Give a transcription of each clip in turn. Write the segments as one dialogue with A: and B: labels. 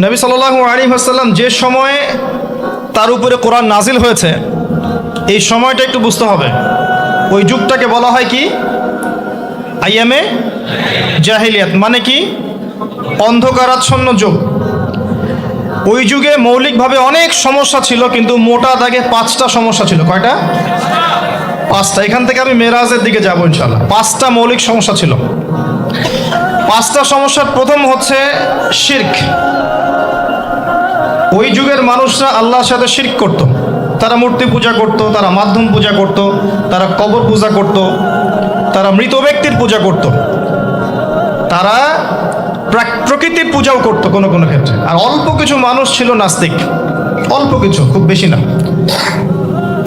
A: নবী সাল্লাল্লাহু আলাইহি ওয়াসাল্লাম যে সময়ে তার উপরে কোরআন নাজিল হয়েছে, এই সময়টা একটু বুঝতে হবে। ওই যুগটাকে বলা হয় কি? আইয়ামে জাহিলিয়াত, মানে কি? অন্ধকারাচ্ছন্ন যুগ। ওই যুগে মৌলিকভাবে অনেক সমস্যা ছিল, কিন্তু মোটা দাগে 5টা সমস্যা ছিল। কয়টা? 5টা। এখান থেকে আমি মেরাজের দিকে যাবো ইনশাআল্লাহ। 5টা মৌলিক সমস্যা ছিল। 5টা সমস্যার প্রথম হচ্ছে শিরক। ওই যুগের মানুষরা আল্লাহর সাথে শিরক করত। তারা মূর্তি পূজা করত, তারা মাধ্যম পূজা করত, তারা কবর পূজা করত, তারা মৃত ব্যক্তির পূজা করত, তারা প্রকৃতির পূজাও করত কোনো কোনো ক্ষেত্রে। আর অল্প কিছু মানুষ ছিল নাস্তিক, অল্প কিছু, খুব বেশি না।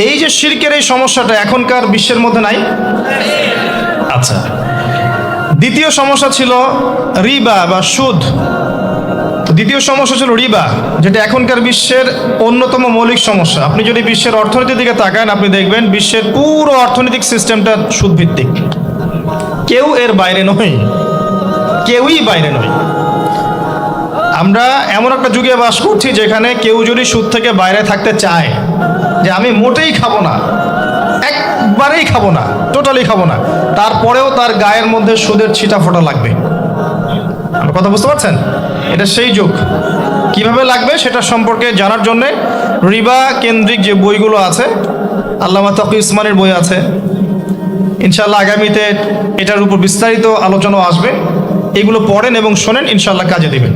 A: এই যে শিরকের এই সমস্যাটা এখনকার বিশ্বের মধ্যে নাই। আচ্ছা, দ্বিতীয় সমস্যা ছিল রিবা বা সুদ। দ্বিতীয় সমস্যা ছিল রিবা, যেটা এখনকার বিশ্বের অন্যতম মৌলিক সমস্যা। আপনি যদি বিশ্বের অর্থনীতির দিকে তাকান, আপনি দেখবেন বিশ্বের পুরো অর্থনৈতিক সিস্টেমটা সুদভিত্তিক। কেউ এর বাইরে নয়, কেউই বাইরে নয়। আমরা এমন একটা যুগে বাস করছি যেখানে কেউ যদি সুদ থেকে বাইরে থাকতে চায়, যে আমি মোটেই খাবো না, একবারেই খাবো না, টোটালি খাবো না, তারপরেও তার গায়ের মধ্যে সুদের ছিটা ফোটা লাগবে। আমার কথা বুঝতে পারছেন? এটা সেই যুগ। কিভাবে লাগবে সেটা সম্পর্কে জানার জন্য রিবা কেন্দ্রিক যে বইগুলো আছে, আল্লামা তাকি উসমানের বই আছে, ইনশাআল্লাহ আগামীতে এটার উপর বিস্তারিত আলোচনা আসবে। এগুলো পড়েন এবং শোনেন, ইনশাআল্লাহ কাজে দিবেন।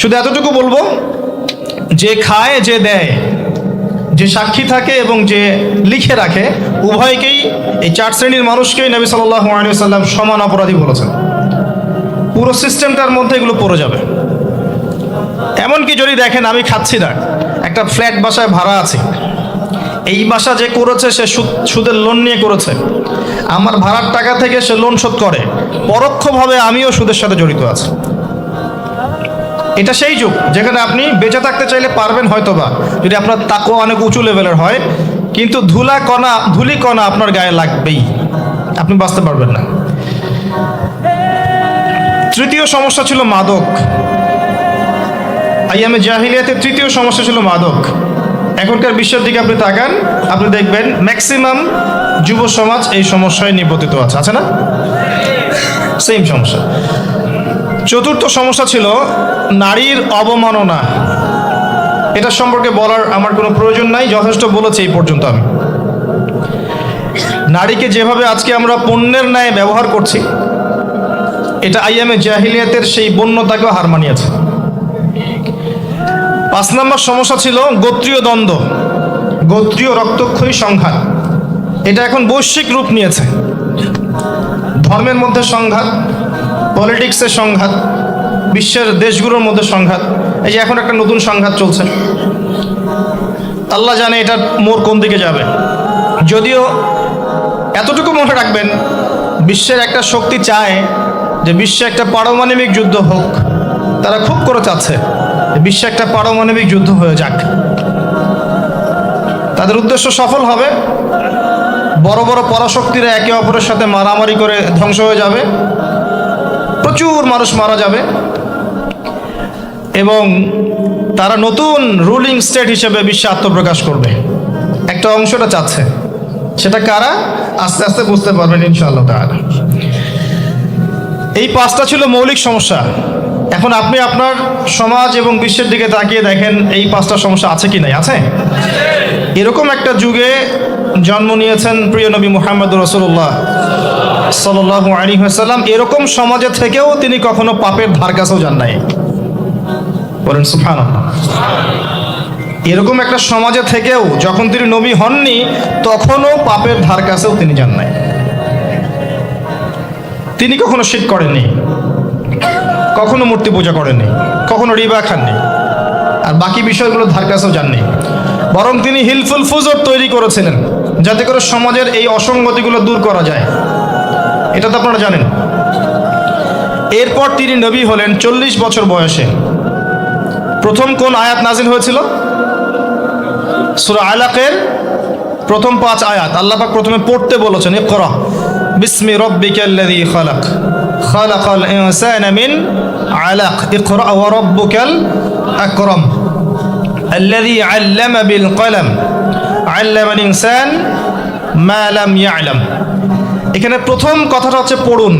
A: শুধু এতটুকু বলবো, যে খায়, যে দেয়, যে সাক্ষী থাকে এবং যে লিখে রাখে, উভয়কেই, এই 4 শ্রেণীর মানুষকেই নবী সাল্লাল্লাহু আলাইহি ওয়াসাল্লাম সমান অপরাধী বলেছেন। পুরো সিস্টেমটার মধ্যে এগুলো পড়ে যাবে। এমনকি যদি দেখেন আমি খাচ্ছি না, একটা ফ্ল্যাট বাসায় ভাড়া আছে, এই বাসা যে করেছে সে সুদের লোন নিয়ে করেছে, আমার ভাড়ার টাকা থেকে সে লোন শোধ করে, পরোক্ষভাবে আমিও সুদের সাথে জড়িত আছি। এটা সেই যুগ যেখানে আপনি বেঁচে থাকতে চাইলে পারবেন হয়তোবা, যদি আপনার তাকওয়া অনেক উঁচু লেভেলের হয়, কিন্তু ধুলি কণা আপনার গায়ে লাগবেই, আপনি বাঁচতে পারবেন না। তৃতীয় সমস্যা ছিল মাদক। আইয়ামে জাহিলিয়াতের তৃতীয় সমস্যা ছিল মাদক। এখনকার বিশ্বের দিকে আপনি তাকান, আপনি দেখবেন ম্যাক্সিমাম যুব সমাজ এই সমস্যায় নিপতিত আছে, আছে না? সেম সমস্যা। চতুর্থ সমস্যা ছিল নারীর অবমাননা। এটা সম্পর্কে বলার আমার কোনো প্রয়োজন নাই, যথেষ্ট বলেছি এই পর্যন্ত আমি। নারীকে যেভাবে আজকে আমরা পণ্যের ন্যায় ব্যবহার করছি, এটা আইয়ামে জাহিলিয়াতের সেই বন্যতাকেও হার মানিয়েছে। 5 নম্বর সমস্যা ছিল গোত্রীয় দ্বন্দ্ব, গোত্রীয় রক্তক্ষয়ী সংঘাত। এটা এখন বৈশ্বিক রূপ নিয়েছে। ধর্মের মধ্যে সংঘাত, পলিটিক্সের সংঘাত, বিশ্বের দেশগুলোর মধ্যে সংঘাত। এই যে এখন একটা নতুন সংঘাত চলছে, আল্লাহ জানে এটার মোড় কোন দিকে যাবে। যদিও এতটুকু মনে রাখবেন, বিশ্বের একটা শক্তি চায় যে বিশ্বে একটা পারমাণবিক যুদ্ধ হোক। তারা খুব করে চাচ্ছে বিশ্বে একটা পারমাণবিক যুদ্ধ হয়ে যাক। তাদের উদ্দেশ্য সফল হবে, বড় বড় পরাশক্তিরা একে অপরের সাথে মারামারি করে ধ্বংস হয়ে যাবে, প্রচুর মানুষ মারা যাবে, এবং তারা নতুন রুলিং স্টেট হিসেবে বিশ্বে আত্মপ্রকাশ করবে। একটা অংশটা চাচ্ছে, সেটা কারা আস্তে আস্তে বুঝতে পারবেন ইনশাআল্লাহ তাআলা। এই 5টা ছিল মৌলিক সমস্যা। এখন আপনি আপনার সমাজ এবং বিশ্বের দিকে তাকিয়ে দেখেন এই 5টা সমস্যা আছে কি নাই? আছে। এরকম একটা যুগে জন্ম নিয়েছেন প্রিয় নবী মুহাম্মদুর রাসূলুল্লাহ সাল্লাল্লাহু আলাইহি ওয়াসাল্লাম। এরকম সমাজে থেকেও তিনি কখনো পাপের ধার কাছেও যান নাই। বলেন সুবহানাল্লাহ। এরকম একটা সমাজে থেকেও যখন তিনি নবী হননি, তখনও পাপের ধার কাছেও তিনি যান নাই। তিনি কখনো শিরক করেননি, কখনো মূর্তি পূজা করেননি, কখনো রিবা খাননি, আর বাকি বিষয়গুলো ধার কাছেও যাননি। বরং তিনি হিলফুল ফুজর তৈরি করেছিলেন, যাতে করে সমাজের এই অসঙ্গতিগুলো দূর করা যায়। এটা তো আপনারা জানেন। এরপর তিনি নবী হলেন 40 বছর বয়সে। প্রথম কোন আয়াত নাজিল হয়েছিল? সূরা আলাকের প্রথম 5 আয়াত আল্লাহ পাক প্রথমে পড়তে বলেছেন, ইকরা বিসমি রাব্বিকাল্লাযী খালাক খালাকাল ইনসানা মিন আলাক ইকরা ওয়া রাব্বুকাল আকরাম আল্লাযী আল্লামা বিল কলম আল্লামাল ইনসান মা লাম ইয়ালাম। এখানে প্রথম কথাটা হচ্ছে পড়ুন।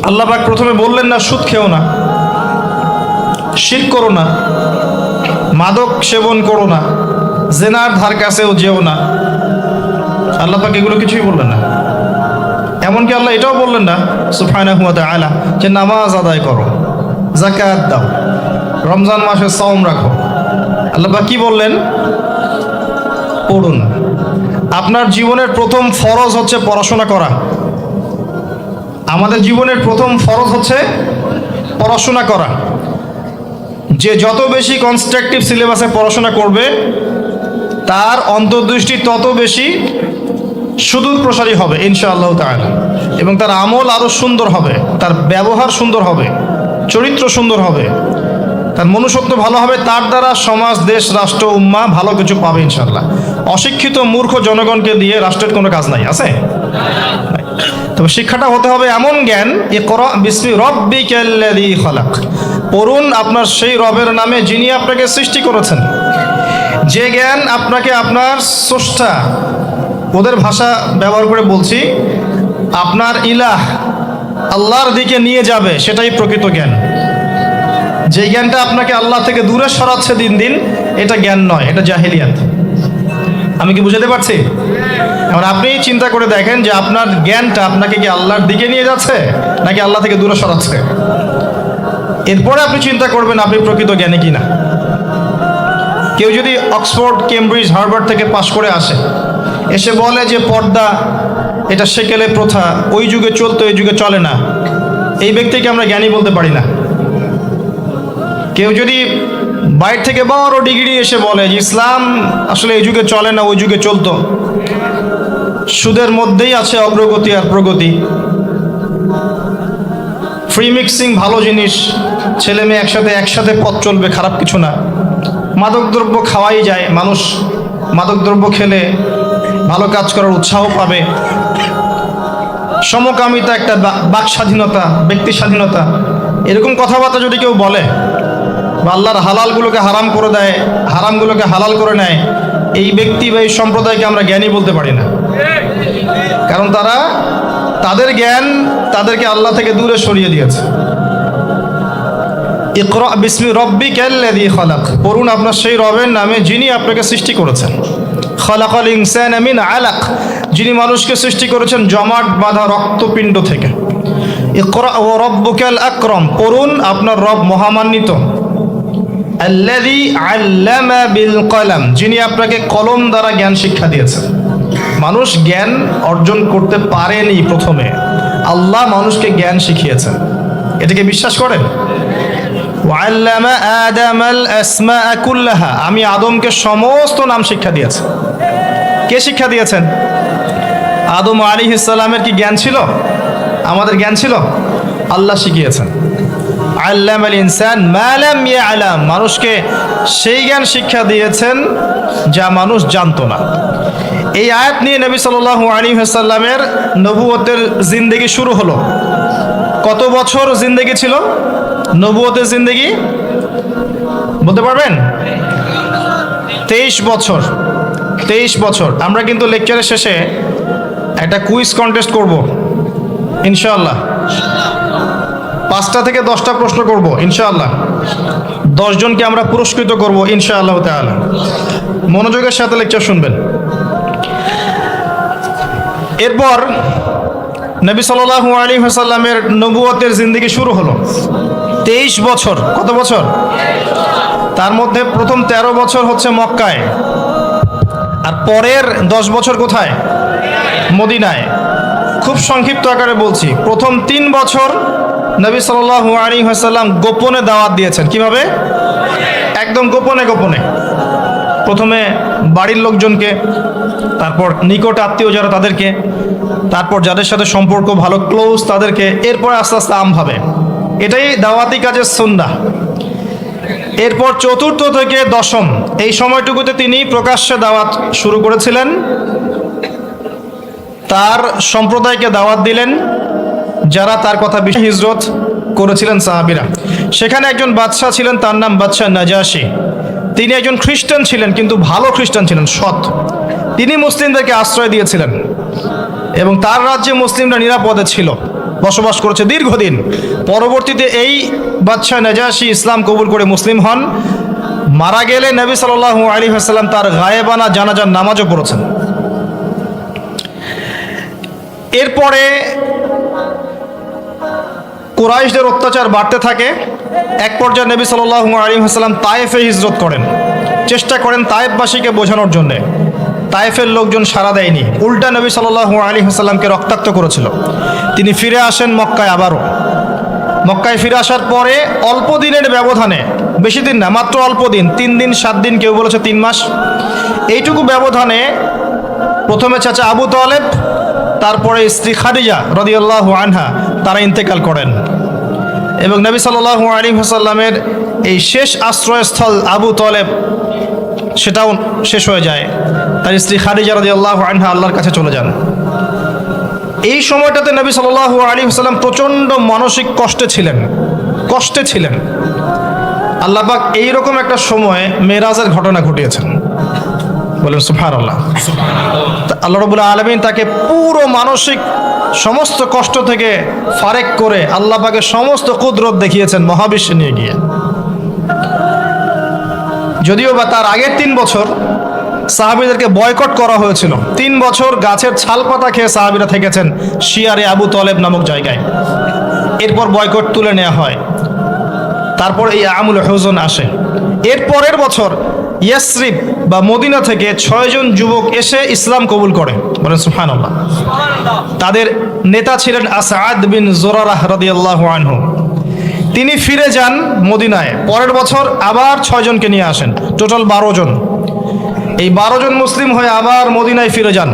A: আল্লাহ পাক প্রথমে বললেন না সুদ খেও না, শিরক করো না, মাদক সেবন করো না, জেনার ধার কাছেও যেও না। আল্লাহ পাক এগুলো কিছুই বললেন না। এমনকি আল্লাহ এটাও বললেন না সুবহানাহু ওয়া তাআলা যে নামাজ আদায় করো, যাকাত দাও, রমজান মাসে সাওম রাখো। আল্লাহ পাক কি বললেন? পড়ুন। আপনার জীবনের প্রথম ফরজ হচ্ছে পড়াশোনা করা। আমাদের জীবনের প্রথম ফরজ হচ্ছে পড়াশোনা করা। যে যত বেশি কনস্ট্রাকটিভ সিলেবাসে পড়াশোনা করবে তার অন্তর্দৃষ্টি তত বেশি সুদূর প্রসারী হবে ইনশাআল্লাহ তাআলা, এবং তার আমল আরও সুন্দর হবে, তার ব্যবহার সুন্দর হবে, চরিত্র সুন্দর হবে, তার মনুষ্যত্ব ভালো হবে। তার দ্বারা সমাজ, দেশ, রাষ্ট্র, উম্মাহ ভালো কিছু পাবে ইনশাআল্লাহ। অশিক্ষিত মূর্খ জনগণকে দিয়ে রাষ্ট্রের কোনো কাজ নাই, আছে? তবে শিক্ষাটা হতে হবে এমন জ্ঞান, ইকরা বিসমি রাব্বিকাল্লাযী খালাক। পড়ুন আপনার সেই রবের নামে যিনি আপনাকে সৃষ্টি করেছেন। যে জ্ঞান আপনাকে আপনার স্রষ্টা, ওদের ভাষা ব্যবহার করে বলছি, আপনার ইলাহ আল্লাহর দিকে নিয়ে যাবে, সেটাই প্রকৃত জ্ঞান। যে জ্ঞানটা আপনাকে আল্লাহ থেকে দূরে সরাচ্ছে দিন দিন, এটা জ্ঞান নয়, এটা জাহেলিয়াত। আমি কি বুঝাতে পারছি? এখন আপনি চিন্তা করে দেখেন যে আপনার জ্ঞানটা আপনাকে কি আল্লাহর দিকে নিয়ে যাচ্ছে নাকি আল্লাহ থেকে দূরে সরাচ্ছে। এরপরে আপনি চিন্তা করবেন আপনি প্রকৃত জ্ঞানী কিনা। কেউ যদি অক্সফোর্ড, কেমব্রিজ, হার্ভার্ড থেকে পাশ করে আসে, এসে বলে যে পর্দা এটা সেকেলে প্রথা, ওই যুগে চলতো এই যুগে চলে না, এই ব্যক্তিকে আমরা জ্ঞানী বলতে পারি না। কেউ যদি বাইরে থেকে বড় ডিগ্রি এসে বলে যে ইসলাম আসলে এই যুগে চলে না ওই যুগে চলতো, সুদের মধ্যেই আছে অগ্রগতি আর প্রগতি, ফ্রি মিক্সিং ভালো জিনিস, ছেলে মেয়ে একসাথে পথ চলবে, খারাপ কিছু না, মাদকদ্রব্য খাওয়াই যায়, মানুষ মাদকদ্রব্য খেলে ভালো কাজ করার উৎসাহ পাবে, সমকামিতা একটা বাক স্বাধীনতা, ব্যক্তি স্বাধীনতা, এরকম কথাবার্তা যদি কেউ বলে বা আল্লাহর হালালগুলোকে হারাম করে দেয়, হারামগুলোকে হালাল করে নেয়, এই ব্যক্তি বা এই সম্প্রদায়কে আমরা জ্ঞানী বলতে পারি না। কারণ তাদের জ্ঞান তাদেরকে আল্লাহ থেকে দূরে সরিয়ে দিয়েছে। ইকরা বিসমি রাব্বিকাল্লাযী খালাক। পড়ুন আপনার সেই রবের নামে যিনি আপনাকে সৃষ্টি করেছেন। খালাকাল ইনসানা মিন আলাক, যিনি মানুষকে সৃষ্টি করেছেন জমাট বাঁধা রক্তপিণ্ড থেকে। ইকরা ওয়া রাব্বুকাল আকরাম, পড়ুন আপনার রব মহামান্বিত। আল্লাযী আল্লামা বিল কলম, যিনি আপনাকে কলম দ্বারা জ্ঞান শিক্ষা দিয়েছেন। মানুষ জ্ঞান অর্জন করতে পারেনি, প্রথমে আল্লাহ মানুষকে জ্ঞান শিখিয়েছেন। এটাকে বিশ্বাস করেন? ওয়াল্লামা আদামাল আসমাআ কুল্লাহা, আমি আদমকে সমস্ত নাম শিক্ষা দিয়েছি। কে শিক্ষা দিয়েছেন? আদম আলাইহিস সালামের কি জ্ঞান ছিল? আমাদের জ্ঞান ছিল? আল্লাহ শিখিয়েছেন। আল্লামাল ইনসান মা লাম ইয়ালাম, মানুষকে সেই জ্ঞান শিক্ষা দিয়েছেন যা মানুষ জানতো না। এই আয়াত নিয়ে নবী সাল্লাল্লাহু আলাইহি ওয়াসাল্লামের নবুয়তের জিন্দেগি শুরু হলো। কত বছর জিন্দেগি ছিল নবুয়তের জিন্দেগি? বলতে পারবেন? 23 বছর। 23 বছর। আমরা কিন্তু লেকচারের শেষে একটা কুইজ কন্টেস্ট করব ইনশাআল্লাহ। 5টা থেকে 10টা প্রশ্ন করব ইনশাআল্লাহ। 10 জনকে আমরা পুরস্কৃত করব ইনশাআল্লাহ তাআলা। মনোযোগের সাথে লেকচার শুনবেন। এরপর নবী সাল্লাল্লাহু আলাইহি ওয়াসাল্লামের নবুয়তের জিন্দেগি শুরু হলো। 23 বছর। কত বছর? তার মধ্যে প্রথম 13 বছর হচ্ছে মক্কায়, আর পরের 10 বছর কোথায়? মদিনায়। খুব সংক্ষিপ্ত আকারে বলছি, প্রথম 3 বছর নবী সাল্লাল্লাহু আলাইহি ওয়াসাল্লাম গোপনে দাওয়াত দিয়েছেন। কিভাবে? একদম গোপনে গোপনে। প্রথমে বাড়ির লোকজনকে, তারপর নিকট আত্মীয় যারা তাদেরকে, তারপর যাদের সাথে সম্পর্ক ভালো ক্লোজ তাদেরকে, এরপর আস্তে আস্তে আমভাবে। এটাই দাওয়াতি কাজের সুন্নাহ। এরপর 4র্থ থেকে 10ম এই সময়টুকুতে তিনি প্রকাশ্যে দাওয়াত শুরু করেছিলেন, তার সম্প্রদায়কে দাওয়াত দিলেন, যারা তার কথা বিশ্বাস হিজরত করেছিলেন সাহাবীরা। সেখানে একজন বাদশাহ ছিলেন, তার নাম বাদশাহ নাজাশী। তিনি একজন খ্রিস্টান ছিলেন, কিন্তু ভালো খ্রিস্টান ছিলেন, সৎ। তিনি মুসলিমদেরকে আশ্রয় দিয়েছিলেন এবং তার রাজ্যে মুসলিমরা নিরাপদে ছিল, বসবাস করেছে দীর্ঘদিন। পরবর্তীতে এই বাদশাহ নাজাশী ইসলাম কবুল করে মুসলিম হন। মারা গেলে নবী সাল্লাল্লাহু আলাইহি ওয়াসাল্লাম তার গায়েবানা জানাজার নামাজও পড়েছেন। এরপরে কুরাইশদের অত্যাচার বাড়তে থাকে। এক পর্যায়ে নবী সাল্লাল্লাহু আলাইহি ওয়াসাল্লাম তায়েফে হিজরত করেন, চেষ্টা করেন তায়েফবাসীকে বোঝানোর জন্যে। তায়েফের লোকজন সাড়া দেয়নি, উল্টা নবী সাল্লাল্লাহু আলাইহি ওয়াসাল্লামকে রক্তাক্ত করেছিল। তিনি ফিরে আসেন মক্কায় আবারও। মক্কায় ফিরে আসার পরে অল্প দিনের ব্যবধানে, বেশি দিন না, মাত্র অল্প দিন, 3 দিন 7 দিন, কেউ বলেছে 3 মাস, এইটুকু ব্যবধানে প্রথমে চাচা আবু তালেব, তারপরে স্ত্রী খাদিজা রাদিয়াল্লাহু আনহা, তারা ইন্তেকাল করেন। এবং নবী সাল্লাল্লাহু আলাইহি ওয়াসাল্লামের এই শেষ আশ্রয়স্থল আবু তালেব, সেটাও শেষ হয়ে যায়। তার স্ত্রী খাদিজা রাদিয়াল্লাহু আনহা আল্লাহর কাছে চলে যান। এই সময়টাতে নবী সাল্লাল্লাহু আলাইহি ওয়াসাল্লাম প্রচণ্ড মানসিক কষ্টে ছিলেন। আল্লাহ পাক এইরকম একটা সময়ে মেরাজের ঘটনা ঘটিয়েছেন, বলেন সুবহানাল্লাহ। আল্লাহ রাব্বুল আলামিন তাকে পুরো মানসিক সমস্ত কষ্ট থেকে ফারেক করে আল্লাহ পাকের সমস্ত কুদরত দেখিয়েছেন মহাবিশ্বে নিয়ে গিয়ে। যদিও বা তার আগের 3 বছর সাহাবীদেরকে বয়কট করা হয়েছিল। 3 বছর গাছের ছাল পাতা খেয়ে সাহাবীরা থেকেছেন শিয়ারে আবু তালেব নামক জায়গায়। এরপর বয়কট তুলে নেওয়া হয়। তারপর এই আমুল হুজন আসে। এর পরের বছর ইয়াসরিব বা মদিনা থেকে 6 জন যুবক এসে ইসলাম কবুল করে, বলেন সুবহানাল্লাহ। তাদের নেতা ছিলেন আসাদ বিন জুরারাহ রাদিয়াল্লাহু আনহু। তিনি ফিরে যান মদিনায়। পরের বছর আবার 6 জনকে নিয়ে আসেন, টোটাল 12 জন। এই 12 জন মুসলিম হয়ে আবার মদিনায় ফিরে যান।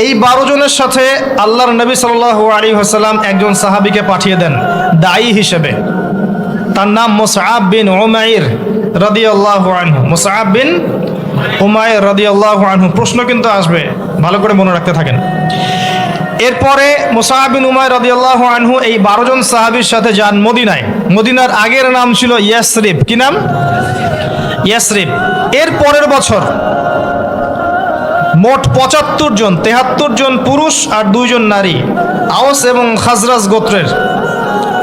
A: এই 12 জনের সাথে আল্লাহর নবী সাল্লাল্লাহু আলাইহি ওয়াসাল্লাম একজন সাহাবীকে পাঠিয়ে দেন দায়ী হিসেবে। তার নাম মুসআব বিন উমাইর রাদিয়াল্লাহু আনহু। মুসআব বিন উমাইর রাদিয়াল্লাহু আনহু। প্রশ্ন কিন্তু আসবে, ভালো করে মনে রাখতে থাকেন। এরপরে মুসআব বিন উমাইর রাদিয়াল্লাহু আনহু এই 12 জন সাহাবীর সাথে যান মদিনায়। মদিনার আগের নাম ছিল ইয়াসরিব। কি নাম? ইয়াসরিব। এর পরের বছর মোট 75 জন, 73 জন পুরুষ আর 2 জন নারী, আওস এবং খাজরাজ গোত্রের,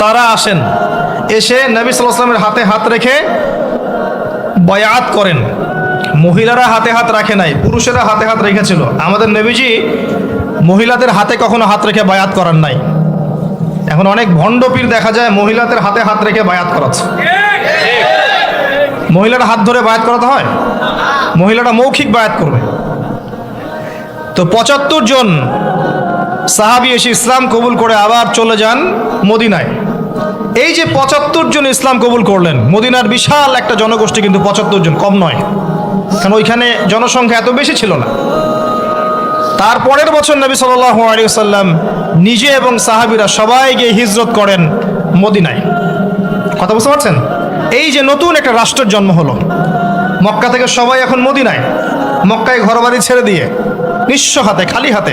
A: তারা আসেন। এসে নবী সাল্লাল্লাহু আলাইহি ওয়াসাল্লামের হাতে হাত রেখে বায়াত করেন। মহিলারা হাতে হাত রাখে নাই, পুরুষেরা হাতে হাত রেখেছিল। আমাদের নবীজি মহিলাদের হাতে কখনো হাত রেখে বায়াত করার নাই। এখন অনেক ভণ্ড পীর দেখা যায় মহিলাদের হাতে হাত রেখে বায়াত করাচ্ছে। মহিলারা হাত ধরে বায়াত করাতে হয়? মহিলারা মৌখিক বায়াত করবে। তো 75 জন সাহাবী এসে ইসলাম কবুল করে আবার চলে যান মদিনায়। এই যে 75 জন ইসলাম কবুল করলেন, মদিনার বিশাল একটা জনগোষ্ঠী, কিন্তু 75 জন কম নয়, কারণ ওইখানে জনসংখ্যা এত বেশি ছিল না। তারপরের বছর নবী সাল্লাল্লাহু আলাইহি ওয়াসাল্লাম নিজে এবং সাহাবীরা সবাই গিয়ে হিজরত করেন মদিনায়। কথা বুঝতে পারছেন? এই যে নতুন একটা রাষ্ট্রের জন্ম হলো, মক্কা থেকে সবাই এখন মদিনায়। মক্কায় ঘরবাড়ি ছেড়ে দিয়ে নিঃস্ব হাতে, খালি হাতে,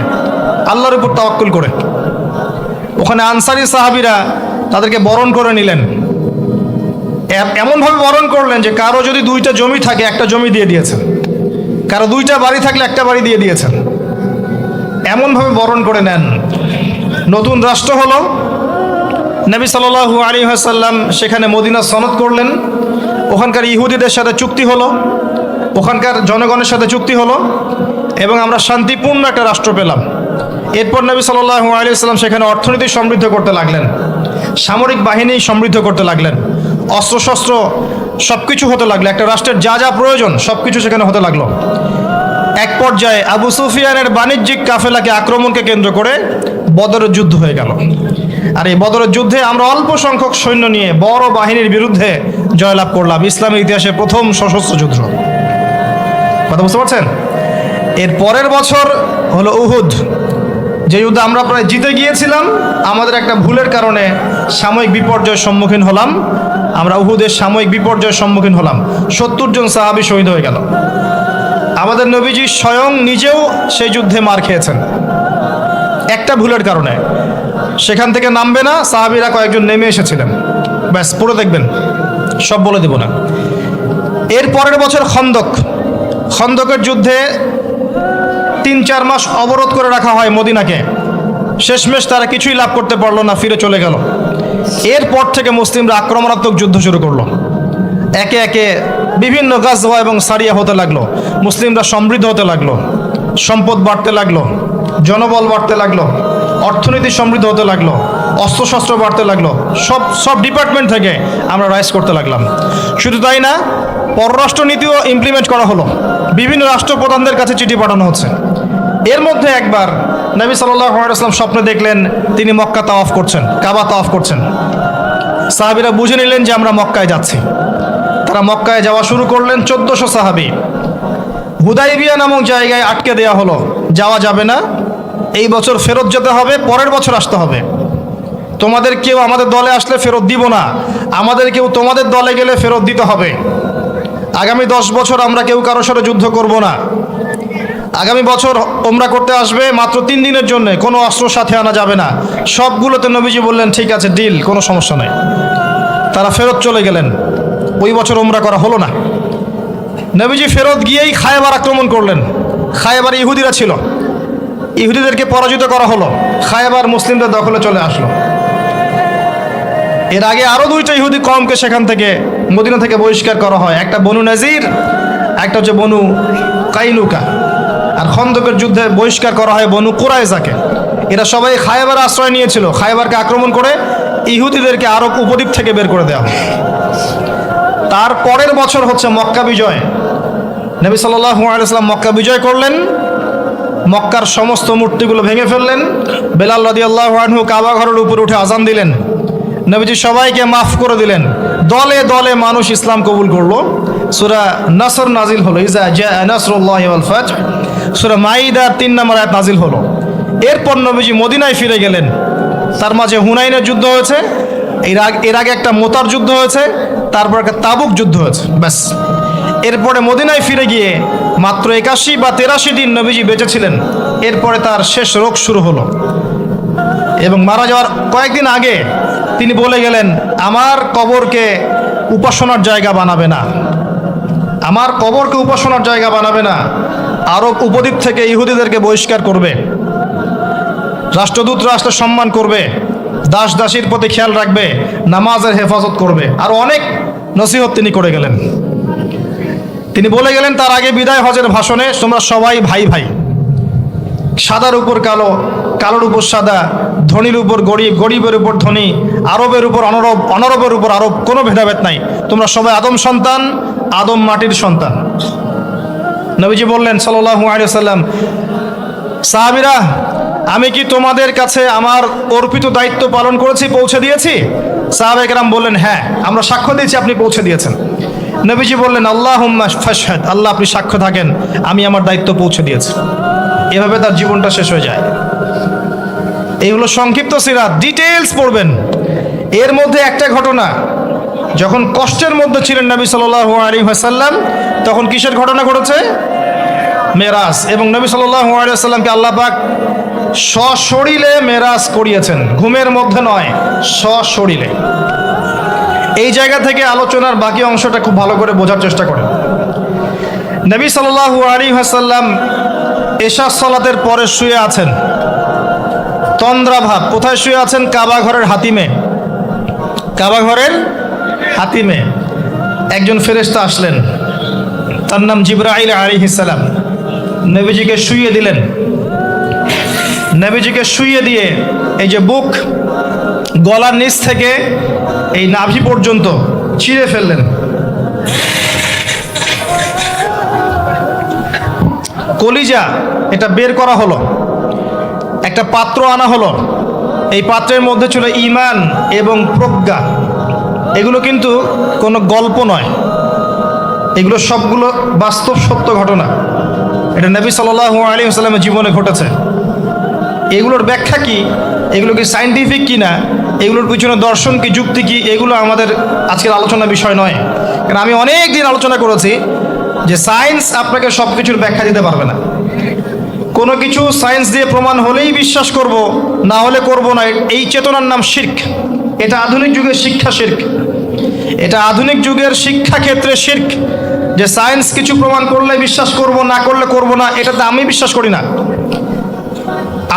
A: আল্লাহর উপর তাওয়াক্কুল করে। ওখানে আনসারী সাহাবীরা তাদেরকে বরণ করে নিলেন। এমনভাবে বরণ করলেন যে কারো যদি 2টা জমি থাকে, একটা জমি দিয়ে দিয়েছেন। কারো 2টা বাড়ি থাকলে একটা বাড়ি দিয়ে দিয়েছেন। এমনভাবে বরণ করে নেন। নতুন রাষ্ট্র হলো। নবী সাল্লাল্লাহু আলাইহি ওয়াসাল্লাম সেখানে মদিনা সনদ করলেন। ওখানকার ইহুদিদের সাথে চুক্তি হলো, ওখানকার জনগণের সাথে চুক্তি হলো, এবং আমরা শান্তিপূর্ণ একটা রাষ্ট্র পেলাম। এরপর নবী সাল্লাল্লাহু আলাইহি ওয়াসাল্লাম সেখানে অর্থনীতি সমৃদ্ধ করতে লাগলেন, সামরিক বাহিনী সমৃদ্ধ করতে লাগলেন, অস্ত্রশস্ত্র সব কিছু হতে লাগলো। একটা রাষ্ট্রের যা যা প্রয়োজন সব কিছু সেখানে হতে লাগলো। এক পর্যায়ে আবু সুফিয়ানের বাণিজ্যিক কাফেলাকে আক্রমণকে কেন্দ্র করে বদরের যুদ্ধ হয়ে গেল। আর এই বদরের যুদ্ধে আমরা অল্প সংখ্যক সৈন্য নিয়ে বড় বাহিনীর বিরুদ্ধে জয়লাভ করলাম। ইসলামের ইতিহাসে প্রথম সশস্ত্র যুদ্ধ। কথা বুঝতে পারছেন? এর পরের বছর হলো উহুদ, যে যুদ্ধে আমরা প্রায় জিতে গিয়েছিলাম। আমাদের একটা ভুলের কারণে সাময়িক বিপর্যয়ের সম্মুখীন হলাম। আমরা উহুদের সাময়িক বিপর্যয়ের সম্মুখীন হলাম। 70 জন সাহাবী শহীদ হয়ে গেল। আমাদের নবীজি স্বয়ং নিজেও সেই যুদ্ধে মার খেয়েছেন একটা ভুলের কারণে। সেখান থেকে নামবে না, সাহাবীরা কয়েকজন নেমে এসেছিলেন। ব্যাস পড়ে দেখবেন, সব বলে দেব না। এর পরের বছর খন্দকের যুদ্ধে 3-4 মাস অবরোধ করে রাখা হয় মদিনাকে। শেষমেশ তারা কিছুই লাভ করতে পারলো না, ফিরে চলে গেল। এরপর থেকে মুসলিমরা আক্রমণাত্মক যুদ্ধ শুরু করলো। একে একে বিভিন্ন গাজওয়া এবং সারিয়া হতে লাগলো। মুসলিমরা সমৃদ্ধ হতে লাগলো, সম্পদ বাড়তে লাগলো, জনবল বাড়তে লাগলো, অর্থনীতি সমৃদ্ধ হতে লাগলো, অস্ত্রশস্ত্র বাড়তে লাগলো। সব ডিপার্টমেন্ট থেকে আমরা রাইজ করতে লাগলাম। শুধু তাই না, পররাষ্ট্রনীতিও ইমপ্লিমেন্ট করা হলো। বিভিন্ন রাষ্ট্রপ্রধানদের কাছে চিঠি পাঠানো হচ্ছে। এর মধ্যে একবার নবী সাল্লাল্লাহু আলাইহি ওয়াসাল্লাম স্বপ্নে দেখলেন তিনি মক্কা তাওয়াফ করছেন, কাবা তাওয়াফ করছেন। সাহাবীরা বুঝে নিলেন যে আমরা মক্কায় যাচ্ছি। তারা মক্কায় যাওয়া শুরু করলেন। 1400 সাহাবী। হুদাইবিয়া নামক জায়গায় আটকে দেওয়া হলো, যাওয়া যাবে না, এই বছর ফেরত যেতে হবে, পরের বছর আসতে হবে। তোমাদের কেউ আমাদের দলে আসলে ফেরত দিব না, আমাদের কেউ তোমাদের দলে গেলে ফেরত দিতে হবে। আগামী 10 বছর আমরা কেউ কারোর সাথে যুদ্ধ করব না। আগামী বছর ওমরা করতে আসবে মাত্র 3 দিনের জন্য, কোনো অস্ত্র সাথে আনা যাবে না। সবগুলোতে নবীজি বললেন ঠিক আছে, ডিল, কোনো সমস্যা নেই। তারা ফেরত চলে গেলেন। ওই বছর ওমরা করা হলো না। নবীজি ফেরত গিয়েই খায়বার আক্রমণ করলেন। খায়বার ইহুদিরা ছিল, ইহুদিদেরকে পরাজিত করা হলো। খায়বার মুসলিমদের দখলে চলে আসলো। এর আগে আরও 2টা ইহুদি কওমকে সেখান থেকে, মদিনা থেকে বহিষ্কার করা হয়। একটা বনু নাজির, একটা হচ্ছে বনু কাইনুকা। আর খন্দকের যুদ্ধে বহিষ্কার করা হয় বনু কুরাইজাকে। এরা সবাই খায়বারে আশ্রয় নিয়েছিল। খায়বারকে আক্রমণ করে ইহুদিদেরকে আরব উপদ্বীপ থেকে বের করে দেওয়া হয়। তার পরের বছর হচ্ছে মক্কা বিজয়। নবী সাল্লাল্লাহু আলাইহি ওয়াসাল্লাম মক্কা বিজয় করলেন। মক্কার সমস্ত মূর্তিগুলো ভেঙে ফেললেন। বেলাল রাদিয়াল্লাহু আনহু কাবা ঘরের উপরে উঠে আজান দিলেন। নবীজি সবাইকে মাফ করে দিলেন। দলে দলে মানুষ ইসলাম কবুল করলো। সূরা নাসর নাজিল হলো, ইজা জাআ নাসরুল্লাহি ওয়াল ফাতহ। সূরা মাইদার 3 নম্বর আয়াত নাজিল হলো। এরপর নবীজি মদিনায় ফিরে গেলেন। তার মাঝে হুনাইনের যুদ্ধ হয়েছে, এর আগে একটা মোতার যুদ্ধ হয়েছে, তারপর একটা তাবুক যুদ্ধ হয়েছে। ব্যাস। এরপরে মদিনায় ফিরে গিয়ে মাত্র 81 বা 83 দিন নবীজি বেঁচে ছিলেন। এরপরে তার শেষ রোগ শুরু হলো এবং মারা যাওয়ার কয়েকদিন আগে তিনি বলে গেলেন, আমার কবরকে উপাসনার জায়গা বানাবে না, আমার কবরকে উপাসনার জায়গা বানাবে না। আরব উপদ্বীপ থেকে ইহুদিদেরকে বহিষ্কার করবে, রাষ্ট্রদূতরা আসলে সম্মান করবে, দাস দাসীর প্রতি খেয়াল রাখবে, নামাজের হেফাজত করবে। আর অনেক নসিহত তিনি করে গেলেন। তিনি বলে গেলেন তার আগে বিদায় হজের ভাষণে, তোমরা সবাই ভাই ভাই, সাদার উপর কালো, কালোর উপর সাদা, ধনীর উপর গরিব, গরিবের উপর ধনী, আরবের উপর অনরব, অনরবের উপর আরব, কোনো ভেদাভেদ নাই। তোমরা সবাই আদম সন্তান, আদম মাটির সন্তান। নবীজি বললেন সাল্লাল্লাহু আলাইহি ওয়াসাল্লাম, সাহাবীরা, আমি কি তোমাদের কাছে আমার অর্পিত দায়িত্ব পালন করেছি, পৌঁছে দিয়েছি? সাহাবায়ে কেরাম বললেন, হ্যাঁ, আমরা সাক্ষ্য দিয়েছি আপনি পৌঁছে দিয়েছেন। নবীজি বললেন, আল্লাহুম্মা ফাশহাদ, আল্লাহ আপনি সাক্ষ্য থাকেন আমি আমার দায়িত্ব পৌঁছে দিয়েছি। এভাবে তার জীবনটা শেষ হয়ে যায়। এই হলো সংক্ষিপ্ত সিরাত, ডিটেইলস পড়বেন। এর মধ্যে একটা ঘটনা, যখন কষ্টের মধ্যে ছিলেন নবী সাল্লাল্লাহু আলাইহি ওয়াসাল্লাম, তখন কিসের ঘটনা ঘটেছে? মেরাজ। এবং নবী সাল্লাল্লাহু আলাইহি ওয়াসাল্লামকে আল্লাহ পাক সশরীরে মেরাজ করিয়েছেন, ঘুমের মধ্যে নয়, সশরীরে। এই জায়গা থেকে আলোচনার বাকি অংশটা খুব ভালো করে বোঝার চেষ্টা করেন। নবী সাল্লাল্লাহু আলাইহি ওয়াসাল্লাম এশা সালাতের পরে শুয়ে আছেন, তন্দ্রাভাব। কোথায় শুয়ে আছেন? কাবা ঘরের হাতিমে। কাবা ঘরের হাতিমে একজন ফেরেশতা আসলেন, তার নাম জিবরাইল আলাইহিস সালাম। নবীজিকে শুইয়ে দিলেন। নবীজিকে শুইয়ে দিয়ে এই যে বুক, গলার নিচ থেকে এই নাভি পর্যন্ত চিরে ফেললেন। কলিজা এটা বের করা হলো, একটা পাত্র আনা হলো। এই পাত্রের মধ্যে ছিল ঈমান এবং প্রজ্ঞা। এগুলো কিন্তু কোনো গল্প নয়, এগুলো সবগুলো বাস্তব সত্য ঘটনা। এটা নবী সাল্লাল্লাহু আলাইহি ওয়াসাল্লামের জীবনে ঘটেছে। এগুলোর ব্যাখ্যা কি, এগুলো কি সায়েন্টিফিক কি না, এগুলোর পিছনে দর্শন কি, যুক্তি কি, এগুলো আমাদের আজকের আলোচনার বিষয় নয়। কারণ আমি অনেক দিন আলোচনা করেছি যে সায়েন্স আপনাকে সব কিছুর ব্যাখ্যা দিতে পারবে না। কোনো কিছু সায়েন্স দিয়ে প্রমাণ হলেই বিশ্বাস করব, না হলে করব না, এই চেতনার নাম শিরক। এটা আধুনিক যুগের শিক্ষা শিরক। এটা আধুনিক যুগের শিক্ষা ক্ষেত্রে শিরক, যে সায়েন্স কিছু প্রমাণ করলে বিশ্বাস করব, না করলে করব না। এটাতে আমি বিশ্বাস করি না,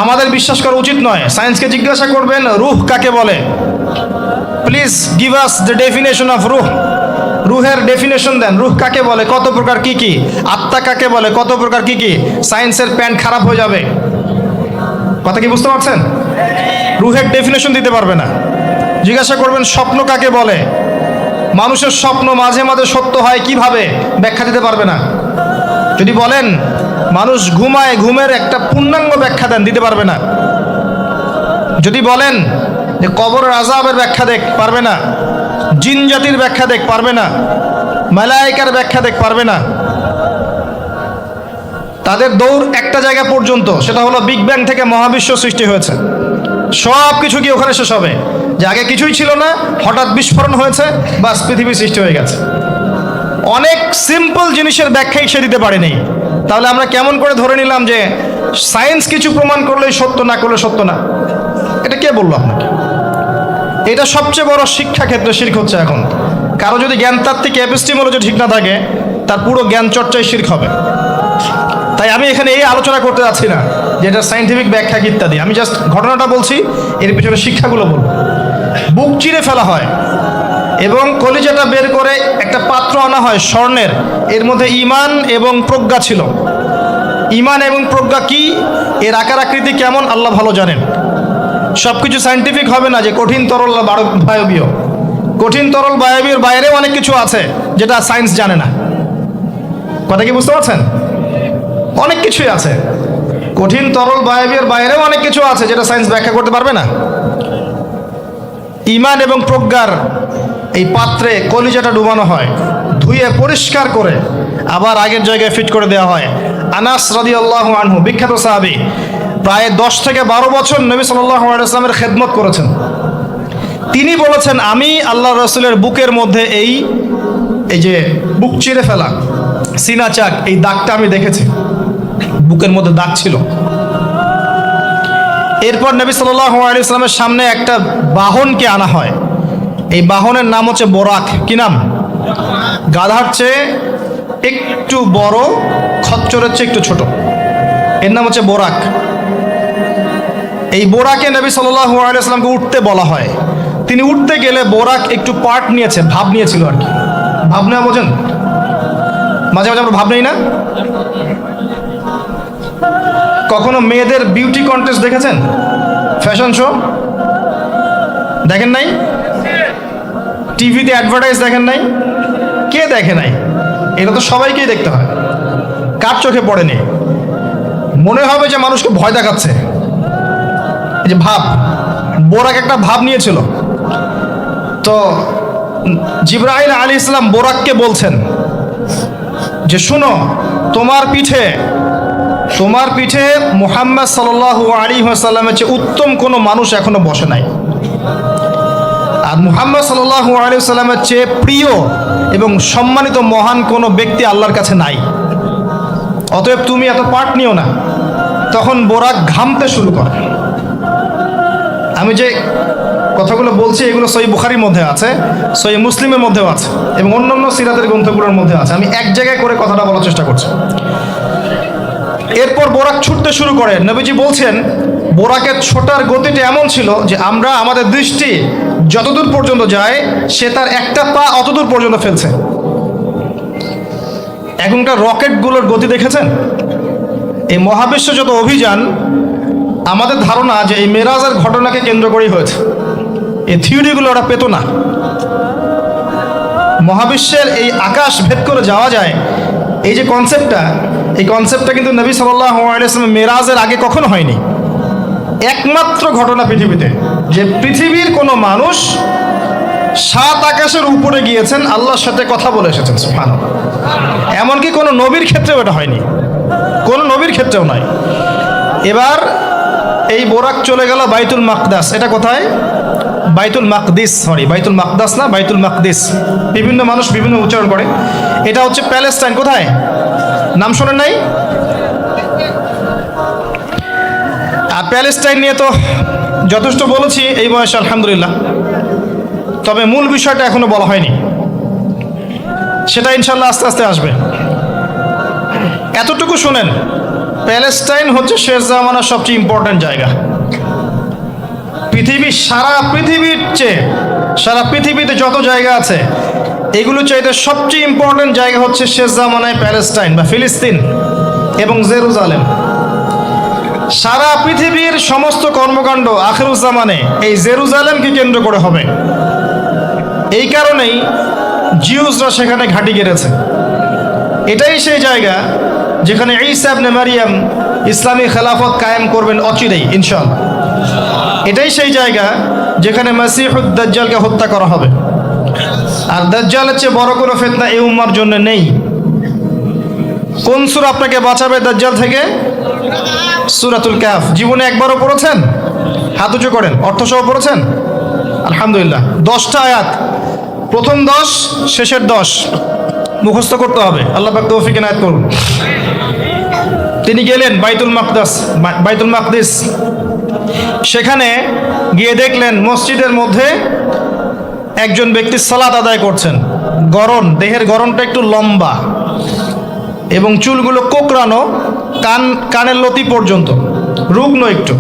A: আমাদের বিশ্বাস করা উচিত নয়। সায়েন্সকে জিজ্ঞাসা করবেন রূহ কাকে বলে, please give us the definition of রূহ। রূহের ডেফিনেশন দেন, রূহ কাকে বলে, কত প্রকার কি কি, আত্মা কাকে বলে, কত প্রকার কি কি। সায়েন্সের প্যান্ট খারাপ হয়ে যাবে। কথা কি বুঝতে পারছেন? রূহের ডেফিনেশন দিতে পারবে না। জিজ্ঞাসা করবেন স্বপ্ন কাকে বলে, মানুষের স্বপ্ন মাঝে মাঝে সত্য হয় কিভাবে, ব্যাখ্যা দিতে পারবে না। যদি বলেন মানুষ ঘুমায়, ঘুমের একটা পূর্ণাঙ্গ ব্যাখ্যা দেন, দিতে পারবে না। যদি বলেন যে কবরের আযাবের ব্যাখ্যা দেখ, পারবে না। জিন জাতির ব্যাখ্যা দেখ, পারবে না। মালায়েকার ব্যাখ্যা দেখ, পারবে না। তাদের দৌড় একটা জায়গা পর্যন্ত, সেটা হলো বিগ ব্যাং থেকে মহাবিশ্ব সৃষ্টি হয়েছে। সব কিছু কি ওখানে শেষ হবে, যে আগে কিছুই ছিল না, হঠাৎ বিস্ফোরণ হয়েছে, বাস পৃথিবী সৃষ্টি হয়ে গেছে। অনেক সিম্পল জিনিসের ব্যাখ্যাই সে দিতে পারেনি। তাহলে আমরা কেমন করে ধরে নিলাম যে সায়েন্স কিছু প্রমাণ করলেই সত্য, না করলে সত্য না? এটা কে বললো আপনাকে? এটা সবচেয়ে বড় শিক্ষা ক্ষেত্রে শিরক হচ্ছে এখন। কারো যদি জ্ঞানতাত্ত্বিক এপিস্টিমোলজি ঠিক না থাকে, তার পুরো জ্ঞান চর্চায় শিরক হবে। তাই আমি এখানে এই আলোচনা করতে যাচ্ছি না যে এটা সায়েন্টিফিক ব্যাখ্যা ইত্যাদি। আমি জাস্ট ঘটনাটা বলছি, এর পিছনে শিক্ষাগুলো বলবো। বুক চিরে ফেলা হয় এবং কলিজাটা বের করে একটা পাত্র আনা হয় স্বর্ণের, এর মধ্যে ঈমান এবং প্রজ্ঞা ছিল। ঈমান এবং প্রজ্ঞা কি, এর আকার আকৃতি কেমন, আল্লাহ ভালো জানেন। সব কিছু সায়েন্টিফিক হবে না যে কঠিন তরল বায়বীয়। কঠিন তরল বায়বীয় বাইরেও অনেক কিছু আছে যেটা সায়েন্স জানে না। কথা কি বুঝতে পারছেন? অনেক কিছুই আছে, কঠিন তরল বায়বীয় বাইরেও অনেক কিছু আছে যেটা সায়েন্স ব্যাখ্যা করতে পারবে না। ঈমান এবং প্রজ্ঞার এই পাত্রে কলিজাটা ডুবানো হয়, ধুয়ে পরিষ্কার করে আবার আগের জায়গায় ফিট করে দেওয়া হয়। আনাস রাদিয়াল্লাহু আনহু, বিখ্যাত সাহাবী, প্রায় 10 থেকে 12 বছর নবী সাল্লাল্লাহু আলাইহি ওয়াসাল্লামের খেদমত করেছেন। তিনি বলেছেন, আমি আল্লাহ রসুলের বুকের মধ্যে এই যে বুক চিরে ফেলা, সিনা চাক, এই দাগটা আমি দেখেছি, বুকের মধ্যে দাগ ছিল। এরপর নবী সাল্লাল্লাহু আলাইহি ওয়াসাল্লামের সামনে একটা বাহনকে আনা হয়। এই বাহনের নাম হচ্ছে বোরাক। কি নাম? গাধার চেয়ে একটু বড়, খচ্চরের চেয়ে একটু ছোট, এর নাম হচ্ছে বোরাক। এই বোরাকে নবী সাল্লাল্লাহু আলাইহি ওয়াসাল্লামকে উঠতে বলা হয়। তিনি উঠতে গেলে বোরাক একটু পার্ট নিয়েছে, ভাব নিয়েছিল আর কি। ভাব নেওয়া বোঝেন? মাঝে মাঝে আমরা ভাব নেই না? কখনো মেয়েদের বিউটি কন্টেস্ট দেখেছেন? ফ্যাশন শো দেখেন নাই? টিভিতে অ্যাডভার্টাইজ দেখেন নাই? কে দেখে নাই? এটা তো সবাইকেই দেখতে হয়। কার চোখে পড়েনি? মনে হবে যে মানুষকে ভয় দেখাচ্ছে। এই যে ভাব, বোরাক একটা ভাব নিয়েছিল। তো জিবরাইল আলাইহিস সালাম বোরাককে বলছেন যে শুনো, তোমার পিঠে মুহাম্মদ সাল্লাল্লাহু আলাইহি ওয়াসাল্লামের চেয়ে উত্তম কোনো মানুষ এখনো বসে নাই, আর মুহাম্মদ সাল্লাল্লাহু আলাইহি ওয়াসাল্লামের চেয়ে প্রিয় এবং সম্মানিত মহান কোনো ব্যক্তি আল্লাহর কাছে নাই। অতএব তুমি এত পার্ট নিও না। তখন বোরাক ঘামতে শুরু করে। আমি যে কথাগুলো বলছি এগুলো সহিহ বুখারীর মধ্যে আছে, সহিহ মুসলিমের মধ্যেও আছে এবং অন্যান্য সিরাতের গ্রন্থগুলোর মধ্যে আছে। আমি এক জায়গায় করে কথাটা বলার চেষ্টা করছি। এরপর বোরাক ছুটতে শুরু করে। নবীজি বলছেন, বোরাকের ছোটার গতিটা এমন ছিল যে আমরা আমাদের দৃষ্টি যতদূর পর্যন্ত যায়, সে তার একটা পা অতদূর পর্যন্ত ফেলছে। এখনকার রকেটগুলোর গতি দেখেছেন? এই মহাবিশ্ব যত অভিযান, আমাদের ধারণা যে এই মেরাজের ঘটনাকে কেন্দ্র করেই হয়েছে। এই থিওরিগুলো ওরা পেত না। মহাবিশ্বের এই আকাশ ভেদ করে যাওয়া যায়, এই যে কনসেপ্টটা, এই কনসেপ্টটা কিন্তু নবী সাল্লাল্লাহু আলাইহি ওয়াসাল্লাম মেরাজের আগে কখনো হয়নি। একমাত্র ঘটনা পৃথিবীতে যে পৃথিবীর কোনো মানুষ 7 আকাশের উপরে গিয়েছেন, আল্লাহর সাথে কথা বলে এসেছেন। সুবহানাল্লাহ। এমনকি কোনো নবীর ক্ষেত্রেও এটা হয়নি, কোনো নবীর ক্ষেত্রেও নয়। এবার এই বোরাক চলে গেল বাইতুল মাকদাস। এটা কোথায়? বাইতুল মাকদিস, বাইতুল মাকদাস না, বাইতুল মাকদিস। বিভিন্ন মানুষ বিভিন্ন উচ্চারণ করে। এটা হচ্ছে প্যালেস্টাইন। কোথায়? নাম শোনেন নাই? আর প্যালেস্টাইন নিয়ে তো যথেষ্ট বলেছি এই বয়সে, আলহামদুলিল্লাহ। তবে মূল বিষয়টা এখনো বলা হয়নি, সেটা ইনশাল্লাহ আস্তে আস্তে আসবে। এতটুকু শুনেন, প্যালেস্টাইন হচ্ছে শেষ জামানার সবচেয়ে ইম্পর্ট্যান্ট জায়গা। সারা পৃথিবীর চেয়ে, সারা পৃথিবীতে যত জায়গা আছে এগুলো চাইতে সবচেয়ে ইম্পর্ট্যান্ট জায়গা হচ্ছে শেষ জামানায় প্যালেস্টাইন বা ফিলিস্তিন এবং জেরুজালেম। সারা পৃথিবীর সমস্ত কর্মকাণ্ড আখিরুজ্জামানে এই জেরুজালেমকে কেন্দ্র করে হবে। এই কারণেই জিউসরা সেখানে ঘাঁটি গেড়েছে। এটাই সেই জায়গা যেখানে ঈসা ইবনে মারিয়াম ইসলামী খেলাফত কায়েম করবেন অচিরেই ইনশাআল্লাহ। এটাই সেই জায়গা যেখানে মাসিহুদ দাজ্জালকে হত্যা করা হবে। আর দাজ্জালের চেয়ে বড় কোনো ফিতনা এই উম্মার জন্য নেই। কোন সূরা আপনাকে বাঁচাবে দাজ্জাল থেকে? সূরাতুল কাহফ। জীবনে একবারও পড়েছেন? হাত উঁচু করেন। অর্থসহ পড়েছেন? আলহামদুলিল্লাহ। 10টা আয়াত, প্রথম 10, শেষের 10 মুখস্থ করতে হবে। আল্লাহ পাক তৌফিক এনায়েত করুন। তিনি গেলেন বাইতুল মাকদিস। সেখানে গিয়ে দেখলেন মসজিদের মধ্যে একজন ব্যক্তি সালাত আদায় করছেন। দেহের গড়নটা একটু লম্বা এবং চুলগুলো কোকড়ানো, কানের লতি পর্যন্ত, রুগ্ন একটু।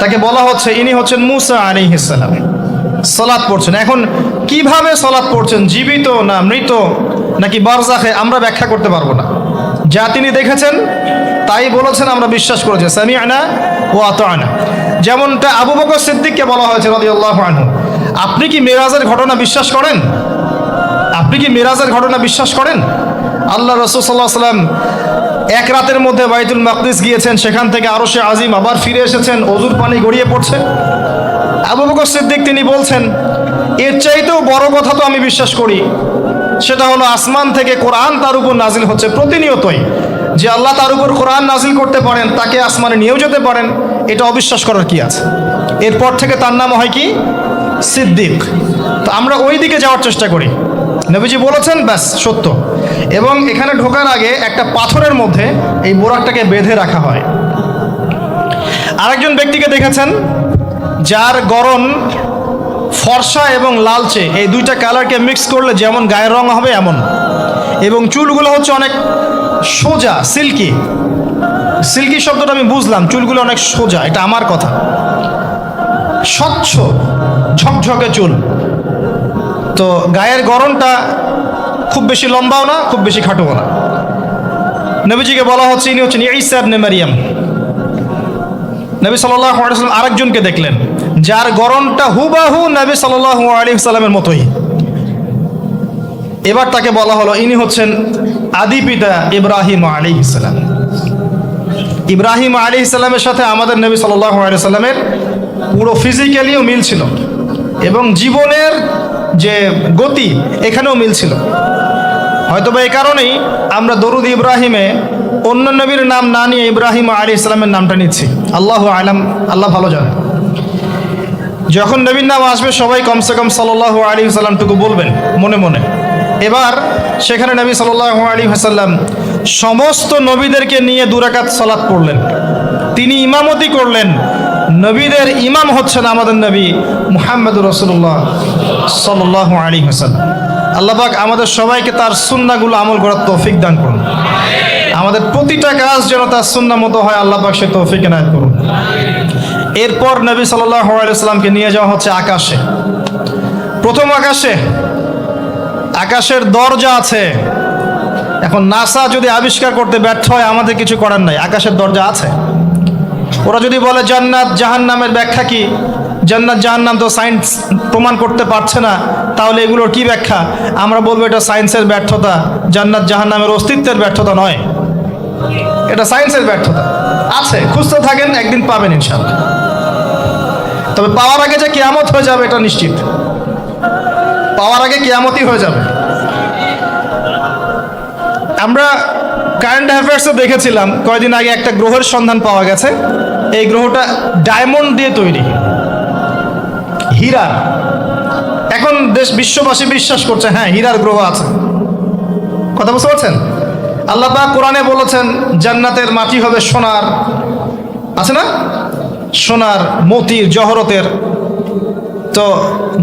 A: তাকে বলা হচ্ছে ইনি হচ্ছেন মুসা আলাইহিস সালাম, সালাত পড়ছেন। এখন কিভাবে সালাত পড়ছেন, জীবিত না মৃত নাকি বারজাখে, আমরা ব্যাখ্যা করতে পারবো না। যা তিনি দেখেছেন তাই বলেছেন, আমরা বিশ্বাস করেছি, সামি'না ওয়া আতা'না। যেমনটা আবু বকর সিদ্দিককে বলা হয়েছে রাদিয়াল্লাহু আনহু, আপনি কি মেরাজের ঘটনা বিশ্বাস করেন? আপনি কি মেরাজের ঘটনা বিশ্বাস করেন? আল্লাহ রাসূল সাল্লাল্লাহু আলাইহি ওয়াসাল্লাম এক রাতের মধ্যে বাইতুল মাকদিস গিয়েছেন, সেখান থেকে আরশে আজিম আবার ফিরে এসেছেন, অজুর পানি গড়িয়ে পড়ছে। আবু বকর সিদ্দিক তিনি বলছেন, এর চাইতেও বড় কথা তো আমি বিশ্বাস করি, সেটা হলো আসমান থেকে কোরআন তার উপর নাজিল হচ্ছে প্রতিনিয়তই। যে আল্লাহ তার উপর কোরআন নাজিল করতে পারেন, তাকে আসমানে নিয়েও যেতে পারেন, এটা অবিশ্বাস করার কি আছে? এরপর থেকে তার নাম হয় কি? সিদ্দিক। তো আমরা ওই দিকে যাওয়ার চেষ্টা করি। নবীজি বলেছেন, ব্যাস সত্য। এবং এখানে ঢোকার আগে একটা পাথরের মধ্যে এই বোরাকটাকে বেঁধে রাখা হয়। আরেকজন ব্যক্তিকে দেখেছেন যার গড়ন ফর্সা এবং লালচে, এই দুইটা কালারকে মিক্স করলে যেমন গায়ের রং হবে এমন, এবং চুলগুলো হচ্ছে অনেক সোজা, সিল্কি। সিল্কি শব্দটা আমি বুঝলাম, চুলগুলো অনেক সোজা, এটা আমার কথা। স্বচ্ছ ঝকঝকে চুল। তো গায়ের গড়নটা খুব বেশি লম্বাও না, খুব বেশি খাটোও না। নবীজিকে বলা হচ্ছে ইনি হচ্ছেন ঈসা ইবনে মারিয়াম। নবী সাল্লাল্লাহু আলাইহি ওয়াসাল্লাম আরেকজনকে দেখলেন যার গড়নটা হুবাহু নবী সাল্লাল্লাহু আলাইহি ওয়াসাল্লামের মতোই। এবার তাকে বলা হলো ইনি হচ্ছেন আদি পিতা ইব্রাহিম আলাইহিস সালাম। ইব্রাহিম আলাইহিস সালামের সাথে আমাদের নবী সাল্লাল্লাহু আলাইহি ওয়াসাল্লামের পুরো ফিজিক্যালিও মিল ছিল এবং জীবনের যে গতি এখানেও মিল ছিল। হয়তোবা এই কারণেই আমরা দরুদ ইব্রাহিমে অন্য নবীর নাম না নিয়ে ইব্রাহিম আলাইহিস সালামের নামটা নিচ্ছি। আল্লাহু আলাম, আল্লাহ ভালো জানেন। যখন নবীর নাম আসবে সবাই কমসে কম সাল্লাল্লাহু আলাইহি ওয়াসাল্লামটুকু বলবেন মনে মনে। এবার সেখানে নবী সাল্লাল্লাহু আলাইহি ওয়াসাল্লাম সমস্ত নবীদেরকে নিয়ে 2 রাকাত সালাত পড়লেন। তিনি ইমামতি করলেন। নবীদের ইমাম হচ্ছেন আমাদের নবী মুহাম্মদুর রাসূলুল্লাহ সাল্লাল্লাহু আলাইহি ওয়াসাল্লাম। আল্লাহ পাক আমাদের সবাইকে তার সুন্নাহগুলো আমল করার তৌফিক দান করুন। আমাদের প্রতিটা কাজ যেন তার সুন্নাহ মতো হয়, আল্লাহ পাক সে তৌফিক এনায়েত করুন। এরপর নবী সাল্লাল্লাহু আলাইহি ওয়াসাল্লামকে নিয়ে যাওয়া হচ্ছে আকাশে। প্রথম আকাশের দরজা আছে। এখন নাসা যদি আবিষ্কার করতে ব্যর্থ হয়, আমাদের কিছু করার নাই, আকাশের দরজা আছে। ওরা যদি বলে জান্নাত জাহান্নামের ব্যাখ্যা কি, জান্নাত জাহান্নাম তো সায়েন্স প্রমাণ করতে পারছে না, তাহলে এগুলোর কি ব্যাখ্যা? আমরা বলবো এটা সায়েন্সের ব্যর্থতা, জান্নাত জাহান্নামের অস্তিত্বের ব্যর্থতা নয়, এটা সায়েন্সের ব্যর্থতা। আছে, খুঁজতে থাকেন, একদিন পাবেন ইনশাআল্লাহ। তবে পাওয়ার আগে যে কিয়ামত হয়ে যাবে এটা নিশ্চিত, পাওয়ার আগে কিয়ামতই হয়ে যাবে। আমরা কারেন্ট অ্যাফেয়ার্সে দেখেছিলাম কয়েকদিন আগে একটা গ্রহের সন্ধান পাওয়া গেছে। এই গ্রহটা ডায়মন্ড দিয়ে তৈরি, হীরা। এখন বিশ্ববাসী বিশ্বাস করছে হ্যাঁ হীরার গ্রহ আছে। কথা বুঝতে পারছেন? আল্লাহ পাক কোরআনে বলেছেন জান্নাতের মাটি হবে সোনার, আছে না, সোনার, মতির, জহরতের। তো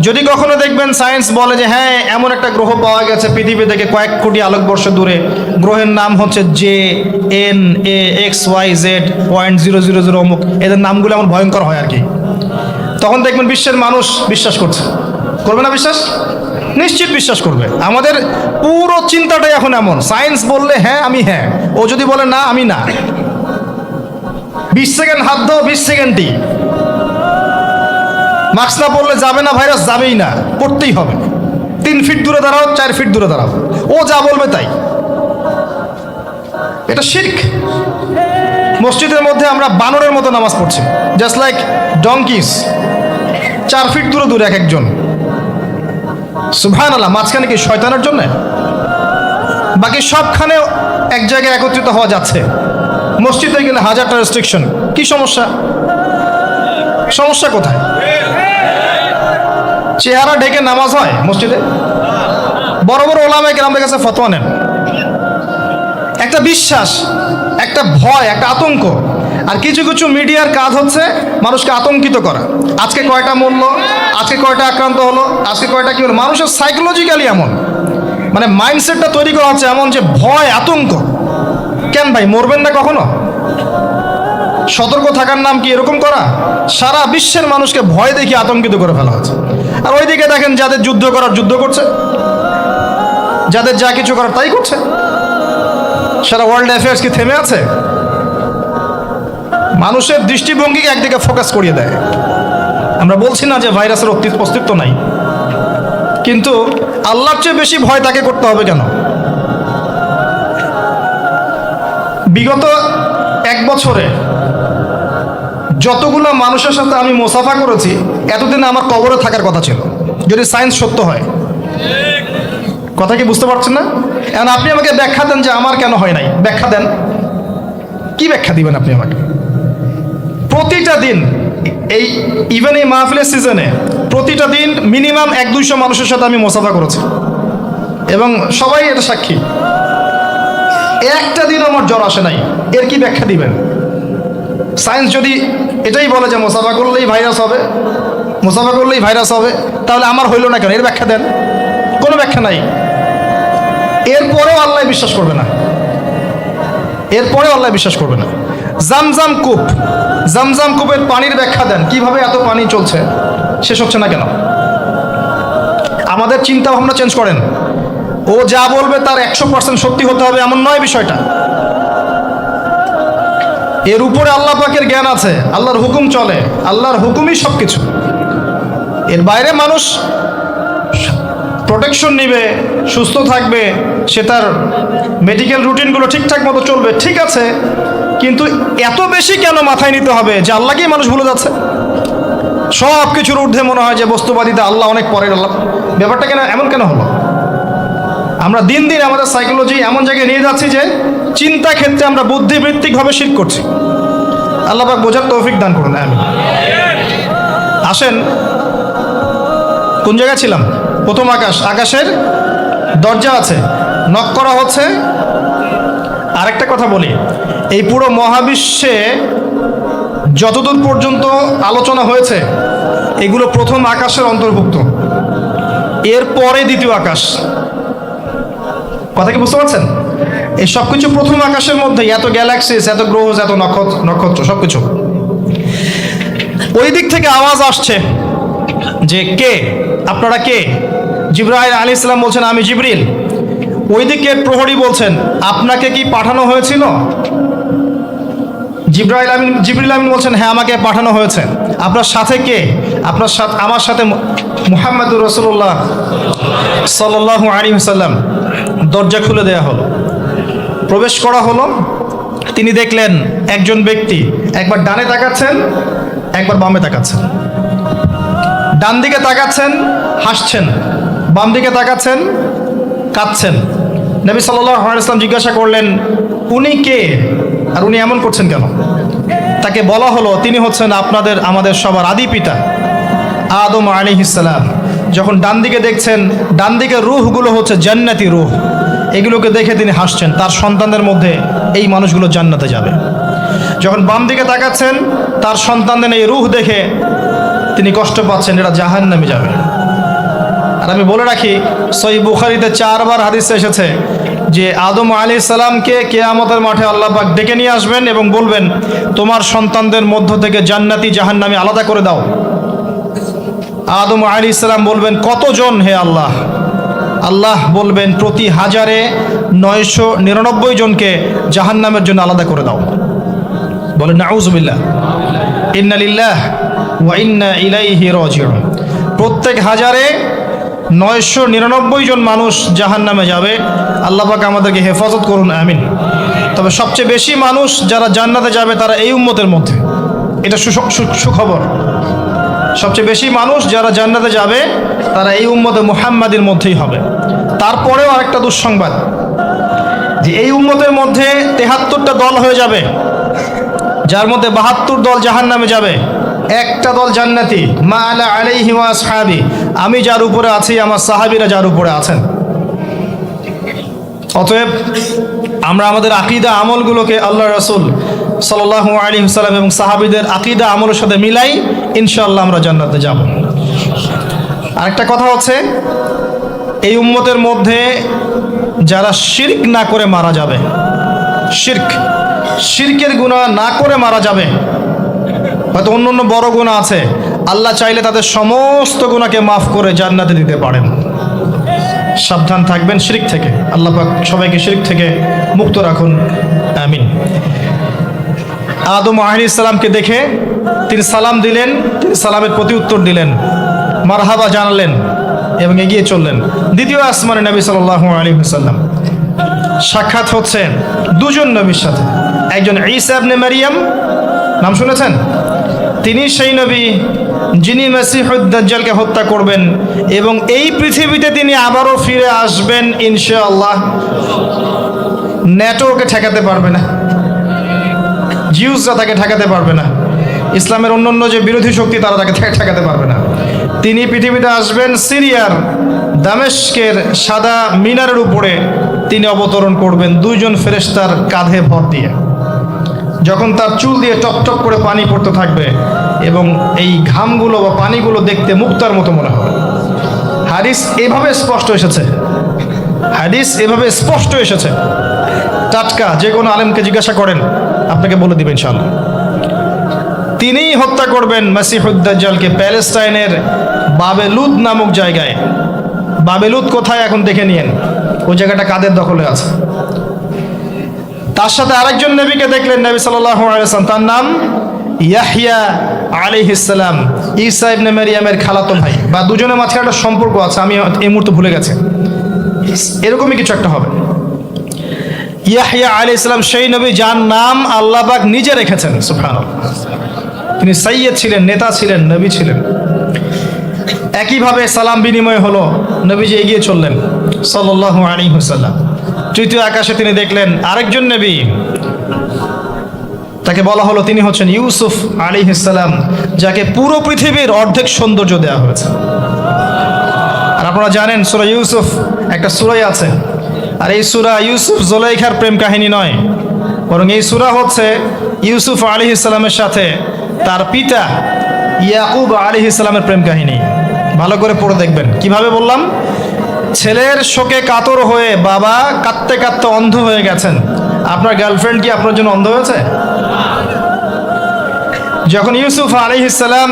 A: যদি কখনো দেখবেন সায়েন্স বলে যে হ্যাঁ এমন একটা গ্রহ পাওয়া গেছে পৃথিবী থেকে কয়েক কোটি আলোকবর্ষ দূরে, গ্রহের নাম হচ্ছে JNAXYZ.000 অমুক, এদের নামগুলো এমন ভয়ঙ্কর হয় আর কি, তখন দেখবেন বিশ্বের মানুষ বিশ্বাস করছে। করবে না বিশ্বাস? নিশ্চিত বিশ্বাস করবে। আমাদের পুরো চিন্তাটাই এখন এমন, সায়েন্স বললে হ্যাঁ আমি হ্যাঁ, ও যদি বলে না আমি না। 20 সেকেন্ড হাত দাও, 20 সেকেন্ডই। মাস্ক না পরলে যাবে না, ভাইরাস যাবেই না, পড়তেই হবে। 3 ফিট দূরে দাঁড়াও, 4 ফিট দূরে দাঁড়াও, ও যা বলবে তাই। এটা শিরক। মসজিদের মধ্যে আমরা বানরের মতো নামাজ পড়ছি, জাস্ট লাইক ডঙ্কিস, 4 ফিট দূরে দূরে এক একজন। সুবহানাল্লাহ। মাঝখানে কি শয়তানের জন্য? বাকি সবখানে এক জায়গায় একত্রিত হওয়া যাচ্ছে। মসজিদে গেলে হাজারটা রেস্ট্রিকশন, কি সমস্যা? সমস্যা কোথায়? চেহারা ঢেকে নামাজ হয় মসজিদে? বড় বড় ওলামায়ে কেরামদের কাছে ফতোয়া নেন। একটা বিশ্বাস, একটা ভয়, একটা আতঙ্ক। আর কিছু কিছু মিডিয়ার কাজ হচ্ছে মানুষকে আতঙ্কিত করা। আজকে কয়টা মরলো, আজকে কয়টা আক্রান্ত হলো, আজকে কয়টা কি হলো। মানুষের সাইকোলজিক্যালি এমন, মানে মাইন্ডসেটটা তৈরি করা হচ্ছে এমন যে ভয়, আতঙ্ক। কেন ভাই, মরবেন না কখনো? সতর্ক থাকার নাম কি এরকম করা? সারা বিশ্বের মানুষকে ভয় দেখিয়ে আতঙ্কিত করে ফেলা হচ্ছে। আর ওইদিকে দেখেন যাদের যুদ্ধ করার যুদ্ধ করছে, যাদের যা কিছু করার তাই করছে। সারা ওয়ার্ল্ড অ্যাফেয়ার্স কি থেমে আছে? মানুষের দৃষ্টিভঙ্গিকে একদিকে ফোকাস করিয়ে দেয়। আমরা বলছি না যে ভাইরাসের অস্তিত্ব নাই, কিন্তু আল্লাহর চেয়ে বেশি ভয় তাকে করতে হবে কেন? বিগত 1 বছরে যতগুলো মানুষের সাথে আমি মোসাফা করেছি, এতদিনে আমার কবরে থাকার কথা ছিল, যদি সায়েন্স সত্য হয়। কথা কি বুঝতে পারছেন না? এখন আপনি আমাকে ব্যাখ্যা দেন যে আমার কেন হয় নাই, ব্যাখ্যা দেন। কি ব্যাখ্যা দিবেন আপনি আমাকে? প্রতিটা দিন এই ইভেন এই মাহফিলের সিজনে প্রতিটা দিন মিনিমাম 100-200 মানুষের সাথে আমি মোসাফা করেছি, এবং সবাই এটা সাক্ষী। একটা দিন আমার জ্বর আসে নাই, এর কি ব্যাখ্যা দিবেন? সায়েন্স যদি এটাই বলে যে মোসাফা করলেই ভাইরাস হবে, মোসাফা করলেই ভাইরাস হবে, তাহলে আমার হইল না কেন? এর ব্যাখ্যা দেন। কোনো ব্যাখ্যা নাই। এরপরেও আল্লাহ বিশ্বাস করবে না, এরপরেও আল্লাহ বিশ্বাস করবে না। জামজাম কূপ, জামজাম কূপের পানির ব্যাখ্যা দেন, কিভাবে এত পানি চলছে, শেষ হচ্ছে না কেন? আমাদের চিন্তা ভাবনা চেঞ্জ করেন। ও যা বলবে তার 100% সত্যি হতে হবে এমন নয় বিষয়টা। এর উপরে আল্লাহ পাকের জ্ঞান আছে, আল্লাহর হুকুম চলে, আল্লাহর হুকুমই সব কিছু। এর বাইরে মানুষ প্রোটেকশন নিবে, সুস্থ থাকবে, সে তার মেডিকেল রুটিনগুলো ঠিকঠাক মতো চলবে, ঠিক আছে, কিন্তু এত বেশি কেন মাথায় নিতে হবে যে আল্লাহকেই মানুষ ভুলে যাচ্ছে? সব কিছুর ঊর্ধ্বে মনে হয় যে বস্তুবাদীতে আল্লাহ অনেক পরের। আল্লাহ ব্যাপারটা কেন এমন কেন হলো? আমরা দিন দিন আমাদের সাইকোলজি এমন জায়গায় নিয়ে যাচ্ছি যে চিন্তা ক্ষেত্রে আমরা বুদ্ধিবৃত্তিকভাবে শিরক করছি। আল্লাহ পাক বোঝার তৌফিক দান করুন। আমি আসেন, কোন জায়গায় ছিলাম? প্রথম আকাশ, আকাশের দরজা আছে, নক করা হচ্ছে। আরেকটা কথা বলি, এই পুরো মহাবিশ্বে যতদূর পর্যন্ত আলোচনা হয়েছে এগুলো প্রথম আকাশের অন্তর্ভুক্ত, এরপরে দ্বিতীয় আকাশ। কথা কি বুঝতে পারছেন? এই সব কিছু প্রথম আকাশের মধ্যে, এত গ্যালাক্সিস, এত গ্রহ, এত নক্ষত্র সব কিছু। ওই দিক থেকে আওয়াজ আসছে যে কে আপনারা, কে? জিবরাইল আলাইহিস সালাম বলছেন আমি জিবরিল। ওই দিকের প্রহরী বলছেন আপনাকে কি পাঠানো হয়েছিল? জিবরিল আমিন বলছেন হ্যাঁ আমাকে পাঠানো হয়েছে। আপনার সাথে কে? আপনার সাথে, আমার সাথে মুহাম্মদুর রাসূলুল্লাহ সাল্লাল্লাহু আলাইহি ওয়াসাল্লাম। দরজা খুলে দেয়া হলো, প্রবেশ করা হলো। তিনি দেখলেন একজন ব্যক্তি একবার ডানে তাকাচ্ছেন, একবার বামে তাকাচ্ছেন। ডান দিকে তাকাচ্ছেন, হাসছেন, বাম দিকে তাকাচ্ছেন, কাঁদছেন। নবী সাল্লাল্লাহু আলাইহি ওয়াসাল্লাম জিজ্ঞাসা করলেন উনি কে আর উনি এমন করছেন কেন? তাকে বলা হলো তিনি হচ্ছেন আমাদের সবার আদি পিতা আদম আলাইহিস সালাম। যখন ডান দিকে দেখছেন, ডান দিকের রূহগুলো হচ্ছে জান্নাতি রূহ, এগুলোকে দেখে তিনি হাসছেন। তার সন্তানদের মধ্যে এই মানুষগুলো জান্নাতে যাবে। যখন বাম দিকে তাকাচ্ছেন তার সন্তানদের এই রূহ দেখে তিনি কষ্ট পাচ্ছেন, এটা জাহান্নামে যাবে। আর আমি বলে রাখি, সহিহ বুখারীতে 4 বার হাদিসে এসেছে যে আদম আলাইহিস সালামকে কিয়ামতের মাঠে আল্লাহ পাক ডেকে নিয়ে আসবেন এবং বলবেন, তোমার সন্তানদের মধ্য থেকে জান্নাতি জাহান্নামী আলাদা করে দাও। আদম আলাইহিস সালাম বলবেন, কতজন হে আল্লাহ? আল্লাহ বলবেন, প্রতি 1000-এ 999 জনকে জাহান্নামের জন্য আলাদা করে দাও। বলেন নাউযুবিল্লাহ, ইন্না লিল্লাহ ওয়া ইন্না ইলাইহি রাজিউন। প্রত্যেক 1000-এ 999 জন মানুষ জাহান্নামে যাবে। আল্লাহ পাক আমাদেরকে হেফাজত করুন, আমিন। তবে সবচেয়ে বেশি মানুষ যারা জান্নাতে যাবে তারা এই উম্মতের মধ্যে, এটা সুখবর। সবচেয়ে বেশি মানুষ যারা জান্নাতে যাবে তারা এই উম্মতে মুহাম্মাদির মধ্যেই হবে। তারপরেও আরেকটা দুঃসংবাদ, যে এই উম্মতের মধ্যে 73টা দল হয়ে যাবে, যার মধ্যে 72 দল জাহান্নামে যাবে, একটা দল জান্নাতি। মা আলা আলাইহি ওয়া আসহাবি, আমি যার উপরে আছি, আমার সাহাবীরা যার উপরে আছেন। অতএব আমরা আমাদের আকীদা আমলগুলোকে আল্লাহ রাসূল সাল্লাল্লাহু আলাইহি ওয়াসাল্লাম এবং সাহাবীদের আকীদা আমলের সাথে মিলাই, ইনশাআল্লাহ আমরা জান্নাতে যাব। আরেকটা কথা হচ্ছে, এই উম্মতের মধ্যে যারা শিরক না করে মারা যাবে, শিরকের গুনাহ না করে মারা যাবে, হয়তো অন্য অন্য বড় গুনাহ আছে, আল্লাহ চাইলে তাদের সমস্ত গুনাহকে মাফ করে জান্নাতে দিতে পারেন। সাবধান থাকবেন শিরক থেকে। আল্লাহ পাক সবাইকে শিরক থেকে মুক্ত রাখুন, আমিন। আদম আলাইহিস সালামকে দেখে তিনি সালাম দিলেন, তিনি সালামের প্রতি উত্তর দিলেন, মারহাবা জানালেন এবং এগিয়ে চললেন। দ্বিতীয় আসমানে নবী সাল্লাল্লাহু আলাইহি ওয়াসাল্লাম সাক্ষাৎ হচ্ছে দুজন নবীর সাথে। একজন ঈসা ইবনে মারইয়াম, নাম শুনেছেন? তিনি সেই নবী যিনি মসিহুদ দাজ্জালকে হত্যা করবেন এবং এই পৃথিবীতে তিনি আবারও ফিরে আসবেন ইনশাআল্লাহ। ন্যাটোকে ঠেকাতে পারবে না, জিউসরা তাকে ঠেকাতে পারবে না, ইসলামের অন্যান্য যে বিরোধী শক্তি তারা তাকে ঠেকাতে পারবে না। তিনি পৃথিবীতে আসবেন, সিরিয়ার দামেস্কের সাদা মিনারের উপরে তিনি অবতরণ করবেন 2 জন ফেরেশতার কাঁধে ভর দিয়ে। যখন তার চুল দিয়ে টপ টপ করে পানি পড়তে থাকবে এবং এই ঘামগুলো বা পানিগুলো দেখতে মুক্তার মতো মনে হবে। হাদিস এভাবে স্পষ্ট এসেছে, হাদিস এভাবে স্পষ্ট এসেছে, টাটকা। যে কোনো আলেমকে জিজ্ঞাসা করেন, আপনাকে বলে দিবেন ইনশাআল্লাহ। তিনিই হত্যা করবেন মসিহুদ দাজ্জালকে প্যালেস্টাইনের বাবেলুদ নামক জায়গায়। বাবেলুদ কোথায় এখন দেখে নিয়েন, ওই জায়গাটা কাদের দখলে আছে। তার সাথে আরেকজন নবীকে দেখলেন, নবী সাল্লাল্লাহু আলাইহি ওয়াসাল্লাম, তার নাম ইয়াহইয়া আলাইহিস সালাম, ঈসা ইবনে মারইয়ামের খালাতো ভাই, বা দুজনের মাঝে একটা সম্পর্ক আছে, আমি এই মুহূর্তে ভুলে গেছি, এরকমই কিছু একটা হবে। ইয়াহইয়া আলাইহিস সালাম সেই নবী যার নাম আল্লাহ পাক নিজে রেখেছেন, সুবহানাল্লাহ। তিনি সাইয়্যেদ ছিলেন, নেতা ছিলেন, নবী ছিলেন। একইভাবে সালাম বিনিময় হলো, নবীজি এগিয়ে চললেন সাল্লাল্লাহু আলাইহি ওয়াসাল্লাম। তৃতীয় আকাশে তিনি দেখলেন আরেকজন নবী, তাকে বলা হলো তিনি হচ্ছেন ইউসুফ আলাইহিস সালাম, যাকে পুরো পৃথিবীর অর্ধেক সৌন্দর্য দেওয়া হয়েছে। আর আপনারা জানেন সূরা ইউসুফ একটা সূরাই আছে, আর এই সূরা ইউসুফ জুলাইখার প্রেম কাহিনী নয়, বরং এই সূরা হচ্ছে ইউসুফ আলাইহিস সালামের সাথে তার পিতা ইয়াকুব আলাইহিস সালামের প্রেম কাহিনী। ভালো করে পড়ে দেখবেন। কিভাবে বললাম? ছেলের শোকে কাতর হয়ে বাবা কাঁদতে কাঁদতে অন্ধ হয়ে গেছেন। আপনার গার্লফ্রেন্ড কি আপনার জন্য অন্ধ হয়েছে? যখন ইউসুফ আলাইহিস সালাম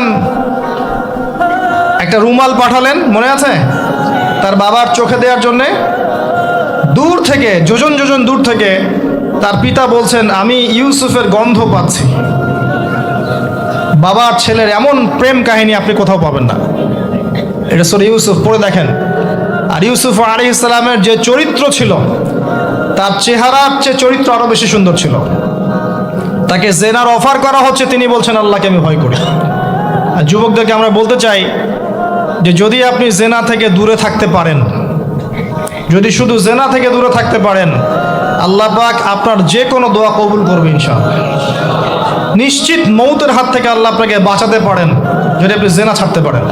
A: একটা রুমাল পাঠালেন, মনে আছে, তার বাবার চোখে দেওয়ার জন্যে, দূর থেকে যোজন যোজন দূর থেকে তার পিতা বলছেন, আমি ইউসুফের গন্ধ পাচ্ছি। বাবার ছেলের এমন প্রেম কাহিনী আপনি কোথাও পাবেন না। এটা সূরা ইউসুফ, পড়ে দেখেন। আর ইউসুফ আলাইহিস সালামের যে চরিত্র ছিল, তার চেহারার চেয়ে চরিত্র আরো বেশি সুন্দর ছিল। তাকে জেনার অফার করা হচ্ছে, তিনি বলছেন আল্লাহকে আমি ভয় করি। আর যুবকদেরকে আমরা বলতে চাই যে যদি আপনি জেনা থেকে দূরে থাকতে পারেন, যদি শুধু জেনা থেকে দূরে থাকতে পারেন, আল্লাহ পাক আপনার যে কোনো দোয়া কবুল করবে ইনশাআল্লাহ। নিশ্চিত মৌতের হাত থেকে আল্লাহ আপনাকে বাঁচাতে পারেন যদি আপনি জেনা ছাড়তে পারেন।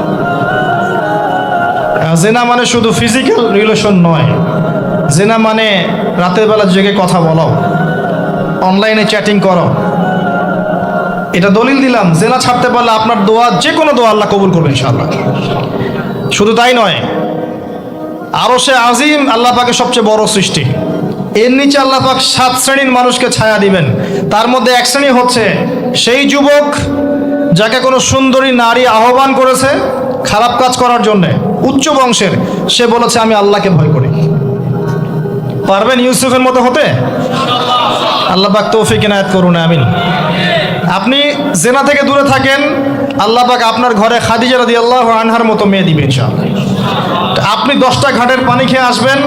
A: জেনা মানে শুধু ফিজিক্যাল রিলেশন নয়, জেনা মানে রাতের বেলা জেগে কথা বলো, অনলাইনে চ্যাটিং করো, এটা দলিল দিলাম, জেনা ছাড়তে পারলে আপনার দোয়া, যে কোনো দোয়া আল্লাহ কবুল করবে ইনশাআল্লাহ। শুধু তাই নয়, আরশে আজিম আল্লাহ পাকের সবচেয়ে বড় সৃষ্টি, এর নিচে আল্লাহ পাক 7 শ্রেণীর মানুষকে ছায়া দিবেন। তার মধ্যে এক শ্রেণী হচ্ছে সেই যুবক যাকে কোনো সুন্দরী নারী আহ্বান করেছে খারাপ কাজ করার জন্য, উচ্চ বংশের, সে বলেছে আমি আল্লাহকে ভয় করি। পারবেন ইউসুফের মতো হতে? আল্লাহ পাক তৌফিক ইনায়াত করুন, আমিন। আপনি জেনা থেকে দূরে থাকেন, আল্লাহ পাক আপনার ঘরে খাদিজা রাদিয়াল্লাহু আনহার মতো মেয়ে দিবেন ইনশাআল্লাহ। আপনি 10টা ঘাটের পানি খেয়ে আসবেন,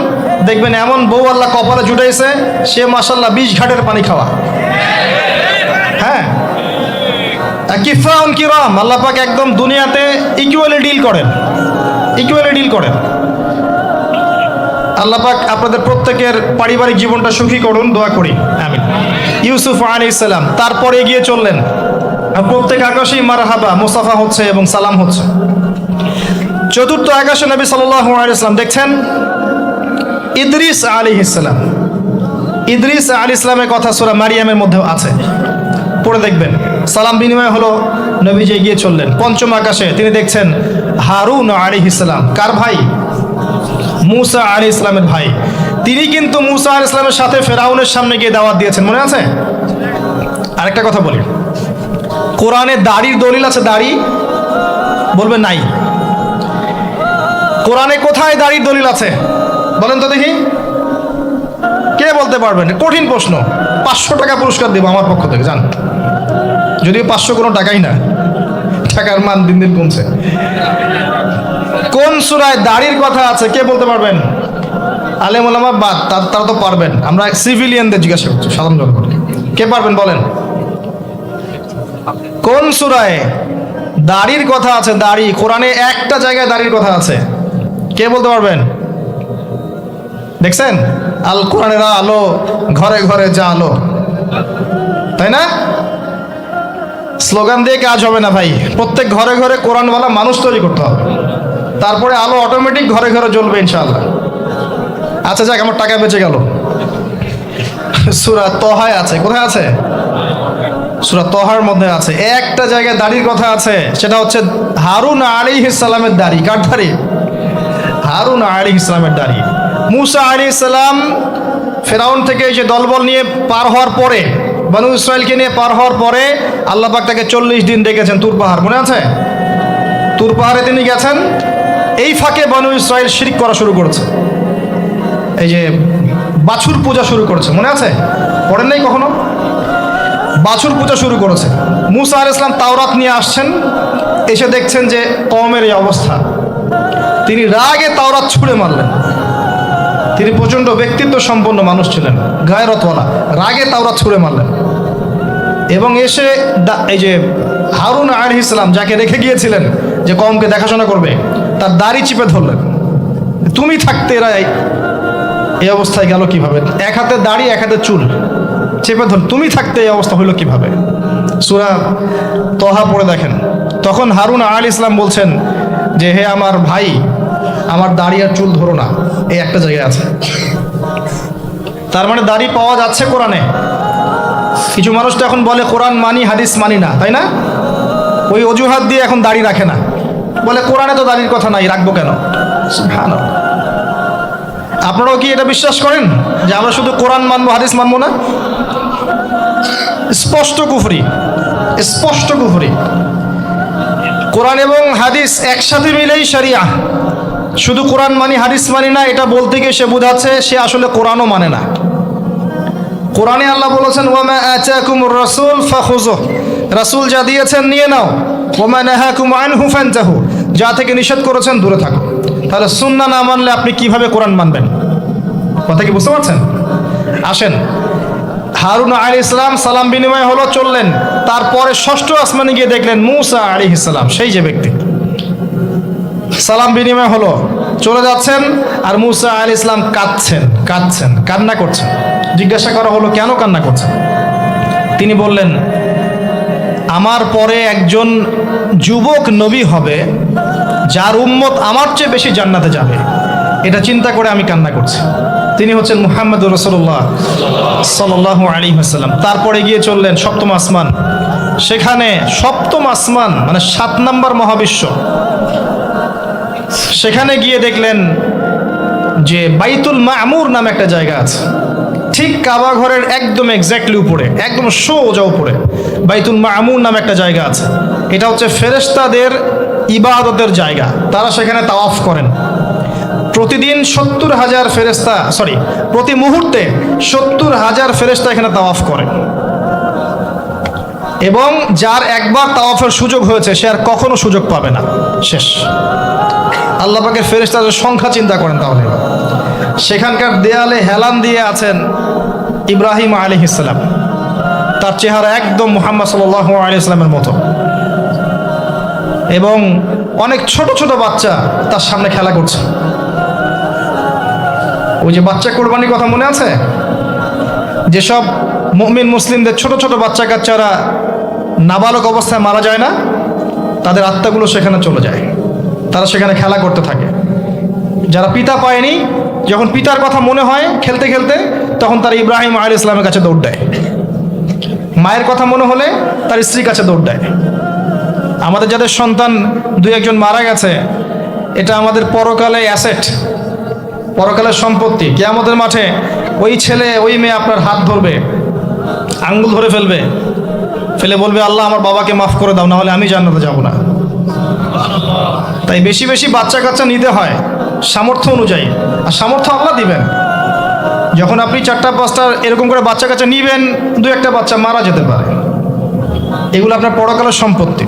A: দেখবেন এমন বউ আল্লাহ কপালে জুটাইছে, সে মাশাআল্লাহ 20 ঘাটের পানি খাওয়া। হ্যাঁ, কিফাউন কিরাম, আল্লাহ পাক একদম দুনিয়াতে ইকুয়ালি ডিল করেন, ইকুয়ালি ডিল করেন। আল্লাহ পাক আপনাদের প্রত্যেকের পারিবারিক জীবনটা সুখী করুন, দোয়া করি, আমিন। ইউসুফ আলাইহিস সালাম তারপরে এগিয়ে চললেন, প্রত্যেক আকাশেই মারহাবা মুসাফা হচ্ছে এবং সালাম হচ্ছে। চতুর্থ আকাশে নবী সাল্লাল্লাহু আলাইহি ওয়াসাল্লাম দেখছেন ইদ্রিস আলাইহিস সালাম। ইদ্রিস আলাইহিস সালামের কথা সূরা মারিয়ামের মধ্যেও আছে, পড়ে দেখবেন। সালাম বিনিময় হলো, নবীজি এগিয়ে চললেন। পঞ্চম আকাশে তিনি দেখছেন হারুন আলাইহিস সালাম। কার ভাই? মুসা আলাইহিস সালামের ভাই। তিনি কিন্তু মুসা আলাইহিস সালামের সাথে ফেরাউনের সামনে গিয়ে দাওয়াত দিয়েছেন, মনে আছে? আরেকটা কথা বলি, কোরআনে দাড়ির দলিল আছে? দাড়ি বলবেন নাই। কোরআনে কোথায় দাড়ির দলিল আছে বলেন তো দেখি, কে বলতে পারবেন? কঠিন প্রশ্ন, 500 টাকা পুরস্কার দেবো আমার পক্ষ থেকে, জান। যদিও 500 কোনো টাকাই না, টাকার মান দিন দিন কমছে। কোন সূরায় দাড়ির কথা আছে কে বলতে পারবেন? আলেম ওলামা বাদ, তারা তো পারবেন। আমরা সিভিলিয়ানদের জিজ্ঞাসা করছি, সাধারণ জনগণ, কে পারবেন বলেন? কোন সূরায় দাড়ির কথা আছে? দাড়ি কোরআনে একটা জায়গায় দাড়ির কথা আছে, কে বলতে পারবেন? দেখছেন, আল কোরআনের আলো ঘরে ঘরে যা আলো, তাই না? স্লোগান দিয়ে কাজ হবে না ভাই, প্রত্যেক ঘরে ঘরে কোরআনওয়ালা মানুষ তৈরি করতে হবে, তারপরে আলো অটোমেটিক ঘরে ঘরে জ্বলবে ইনশাআল্লাহ। আচ্ছা যাক, আমার টাকা বেঁচে গেল। সূরা তহায় আছে, কোথায় আছে? সূরা তহার মধ্যে আছে, একটা জায়গায় দাড়ির কথা আছে, সেটা হচ্ছে হারুন আলাইহিস সালামের দাড়ি। কার দাড়ি? হারুন আলাইহিস সালামের দাড়ি। মুসা আলাইহিস সালাম ফেরাউন থেকে যে দলবল নিয়ে পার হওয়ার পরে, বনু ইসরায়েলকে নিয়ে পার হওয়ার পরে আল্লাহ পাক তাকে 40 দিন ডেকেছেন তুর পাহাড়, মনে আছে? তুর পাহাড়ে তিনি গেছেন, এই ফাঁকে বনু ইসরায়েল শিরক করা শুরু করেছে, এই যে বাছুর পূজা শুরু করেছে, মনে আছে? পড়েন নাই কখনো? বাছুর পূজা শুরু করেছে। মুসা আলাইহিস সালাম তাওরাত নিয়ে আসছেন, এসে দেখছেন যে কওমের এই অবস্থা, তিনি রাগে তাওরাত ছুঁড়ে মারলেন। তিনি প্রচণ্ড ব্যক্তিত্ব সম্পন্ন মানুষ ছিলেন, গায়রতওয়ালা, রাগে তাওরাত ছুঁড়ে মারলেন এবং এসে এই যে হারুন আলাইহিস সালাম যাকে রেখে গিয়েছিলেন যে কওমকে দেখাশোনা করবে, তার দাড়ি চিপে ধরলেন। তুমি থাকতে এরা এই অবস্থায় গেল কিভাবে? এক হাতে দাড়ি, এক হাতে চুল, চেপে ধর, তুমি থাকতে এই অবস্থা হইল কিভাবে? সূরা তহা পড়ে দেখেন। তখন হারুন আলাইহিস সালাম বলছেন যে হে আমার ভাই, আমার দাড়ি আর চুল ধরো না, এই একটা জায়গায় আছে। তার মানে দাড়ি পাওয়া যাচ্ছে কোরআনে। কিছু মানুষ তো এখন বলে কোরআন মানি হাদিস মানি না, তাই না? ওই অজুহাত দিয়ে এখন দাড়ি রাখে না, বলে কোরআনে তো দাড়ির কথা নাই, রাখবো কেন? সুবহানাল্লাহ। আপনারাও কি এটা বিশ্বাস করেন যে আমরা শুধু কোরআন মানবো, হাদিস মানবো না? স্পষ্ট কুফরি, স্পষ্ট কুফরি। কোরআন এবং হাদিস একসাথে মিলেই শরিয়া। শুধু কোরআন মানি হাদিস মানি না এটা বলতে গিয়ে সে বোঝাচ্ছে সে আসলে কোরআনও মানে না। কোরআনে আল্লাহ বলেছেন ওয়ামা আতাকুমুর রাসূল ফাখুযুহ, রাসূল যা দিয়েছেন নিয়ে নাও, ওয়ামা নাহাকুম আনহু ফানতাহু, যা থেকে নিষেধ করেছেন দূরে থাকো। তাহলে সুন্নাহ না মানলে আপনি কিভাবে কোরআন মানবেন? কথা কি বুঝতে পারছেন? আসেন, হারুন আলাইহিস সালাম সালাম বিনিময় হলো, চললেন। তারপরে ষষ্ঠ আসমানে গিয়ে দেখলেন মুসা আলাইহিস সালাম, সেই যে ব্যক্তি। সালাম বিনিময় হলো, চলে যাচ্ছেন, আর মুসা আলাইহিস সালাম কাঁদছেন, কান্না করছেন। জিজ্ঞাসা করা হলো কেন কান্না করছেন? তিনি বললেন আমার পরে একজন যুবক নবী হবে যার উম্মত আমার চেয়ে বেশি জান্নাতে যাবে, এটা চিন্তা করে আমি কান্না করছি। তিনি হচ্ছেন মুহাম্মদুর রাসূলুল্লাহ সাল্লাল্লাহু আলাইহি ওয়াসাল্লাম। তারপরে গিয়ে চললেন সপ্তম আসমান, সেখানে সপ্তম আসমান মানে 7 নম্বর মহাবিশ্ব, সেখানে গিয়ে দেখলেন যে বাইতুল মামুর নামে একটা জায়গা আছে, ঠিক কাবা ঘরের একদম এক্স্যাক্টলি উপরে, একদম সোজা উপরে বাইতুল মামুর নামে একটা জায়গা আছে। এটা হচ্ছে ফেরেশতাদের ইবাদতের জায়গা, তারা সেখানে তাওয়াফ করেন। প্রতিদিন 70,000 ফেরেশতা, প্রতি মুহূর্তে 70,000 ফেরেশতা এখানে তাওয়াফ করেন। এবং যার একবার তাওয়াফের সুযোগ হয়েছে সে আর কখনো সুযোগ পাবে না, শেষ। আল্লাহ পাকের ফেরেশতাদের সংখ্যা চিন্তা করেন তাহলে। সেখানকার দেয়ালে হেলান দিয়ে আছেন ইব্রাহিম আলাইহিস সালাম, তার চেহারা একদম মুহাম্মদ সাল্লাল্লাহু আলাইহি সাল্লামের মতো, এবং অনেক ছোট ছোট বাচ্চা তার সামনে খেলা করছে। ওই যে বাচ্চা কোরবানির কথা মনে আছে, যেসব মুমিন মুসলিমদের ছোট ছোট বাচ্চা কাচ্চারা নাবালক অবস্থায় মারা যায় না, তাদের আত্মাগুলো সেখানে চলে যায়, তারা সেখানে খেলা করতে থাকে। যারা পিতা পায়নি, যখন পিতার কথা মনে হয় খেলতে খেলতে, তখন তারা ইব্রাহিম আলাইহিস সালামের কাছে দৌড় দেয়। মায়ের কথা মনে হলে তার স্ত্রীর কাছে দৌড় দেয়। আমাদের যাদের সন্তান 2-1জন মারা গেছে, এটা আমাদের পরকালে অ্যাসেট, পরকালের সম্পত্তি। কিয়ামতের মাঠে ওই ছেলে ওই মেয়ে আপনার হাত ধরবে, আঙ্গুল ধরে ফেলবে, ফেলে বলবে আল্লাহ আমার বাবাকে মাফ করে দাও, না হলে আমি জান্নাতে যাব না। তাই বেশি বেশি বাচ্চা কাচ্চা নিতে হয় সামর্থ্য অনুযায়ী, আর সামর্থ্য আল্লাহ দিবেন। যখন আপনি 4টা-5টা এরকম করে বাচ্চা কাচ্চা নিবেন, 2-1টা বাচ্চা মারা যেতে পারে, এগুলো আপনার পরকালের সম্পত্তি।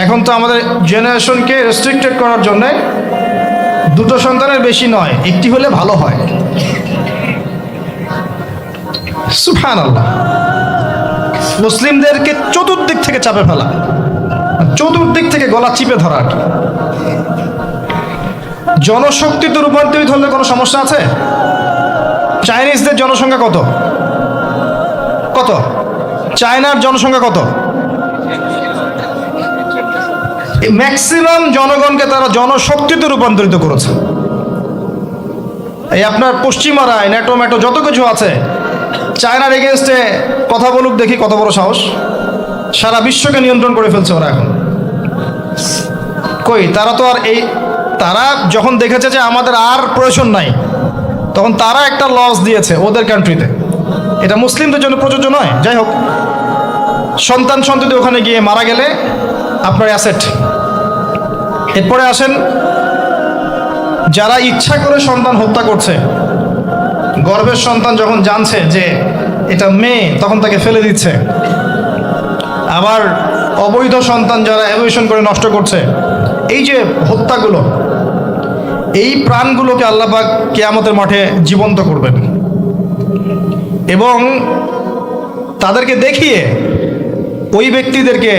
A: এখন তো আমাদের জেনারেশনকে রেস্ট্রিক্টেড করার জন্য 2টো সন্তানের বেশি নয়, 1টি হলে ভালো হয়। সুবহানাল্লাহ। মুসলিমদেরকে চতুর্দিক থেকে চাপে ফেলা, চতুর্দিক থেকে গলা চিপে ধরা। জনশক্তিতে রূপান্তরিত হলে কোনো সমস্যা আছে? চাইনিজদের জনসংখ্যা কত? কত? চায়নার জনসংখ্যা কত? ম্যাক্সিমাম জনগণকে তারা জনশক্তিতে রূপান্তরিত করেছে। এই আপনার পশ্চিমারায় ন্যাটো ম্যাটো যত কিছু আছে, চায়নার এগেনস্টে কথা বলুক দেখি, কত বড় সাহস। সারা বিশ্বকে নিয়ন্ত্রণ করে ফেলছে ওরা এখন। কই, তারা তো আর তারা যখন দেখেছে যে আমাদের আর প্রয়োজন নাই, তখন তারা একটা লস দিয়েছে ওদের কান্ট্রিতে। এটা মুসলিমদের জন্য প্রযোজ্য নয়। যাই হোক, সন্তান সন্ততি ওখানে গিয়ে মারা গেলে আপনার অ্যাসেট। এরপরে আসেন, যারা ইচ্ছা করে সন্তান হত্যা করছে, গর্ভের সন্তান যখন জানছে যে এটা মেয়ে, তখন তাকে ফেলে দিচ্ছে। আবার অবৈধ সন্তান যারা অ্যাবর্শন করে নষ্ট করছে, এই যে হত্যাগুলো, এই প্রাণগুলোকে আল্লাহ পাক কিয়ামতের মাঠে জীবন্ত করবেন, এবং তাদেরকে দেখিয়ে ওই ব্যক্তিদেরকে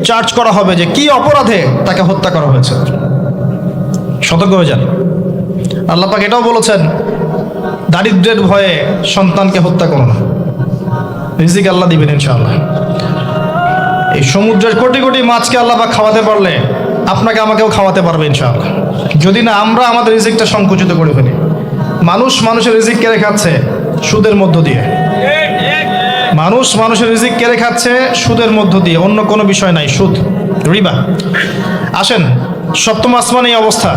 A: চার্জ করা হবে যে কি অপরাধে তাকে হত্যা করা হয়েছে। সতর্ক হয়ে যান। আল্লাহ পাক এটাও বলেছেন, দারিদ্র্যের ভয়ে সন্তানকে হত্যা করো না, রিজিক আল্লাহ দিবেন ইনশাআল্লাহ। এই সমুদ্রের কোটি কোটি মাছকে আল্লাহ পাক খাওয়াতে পারলে আপনাকে আমাকেও খাওয়াতে পারবে ইনশাআল্লাহ, যদি না আমরা আমাদের রিজিকটা সংকুচিত করে ফেলি। মানুষের রিজিক কেড়ে খাচ্ছে সুদের মধ্য দিয়ে। মানুষের রিজিক কেড়ে খাচ্ছে সুদের মধ্য দিয়ে, অন্য কোনো বিষয় নাই, সুদ, রিবা। আসেন, সপ্তম আসমানে এই অবস্থা।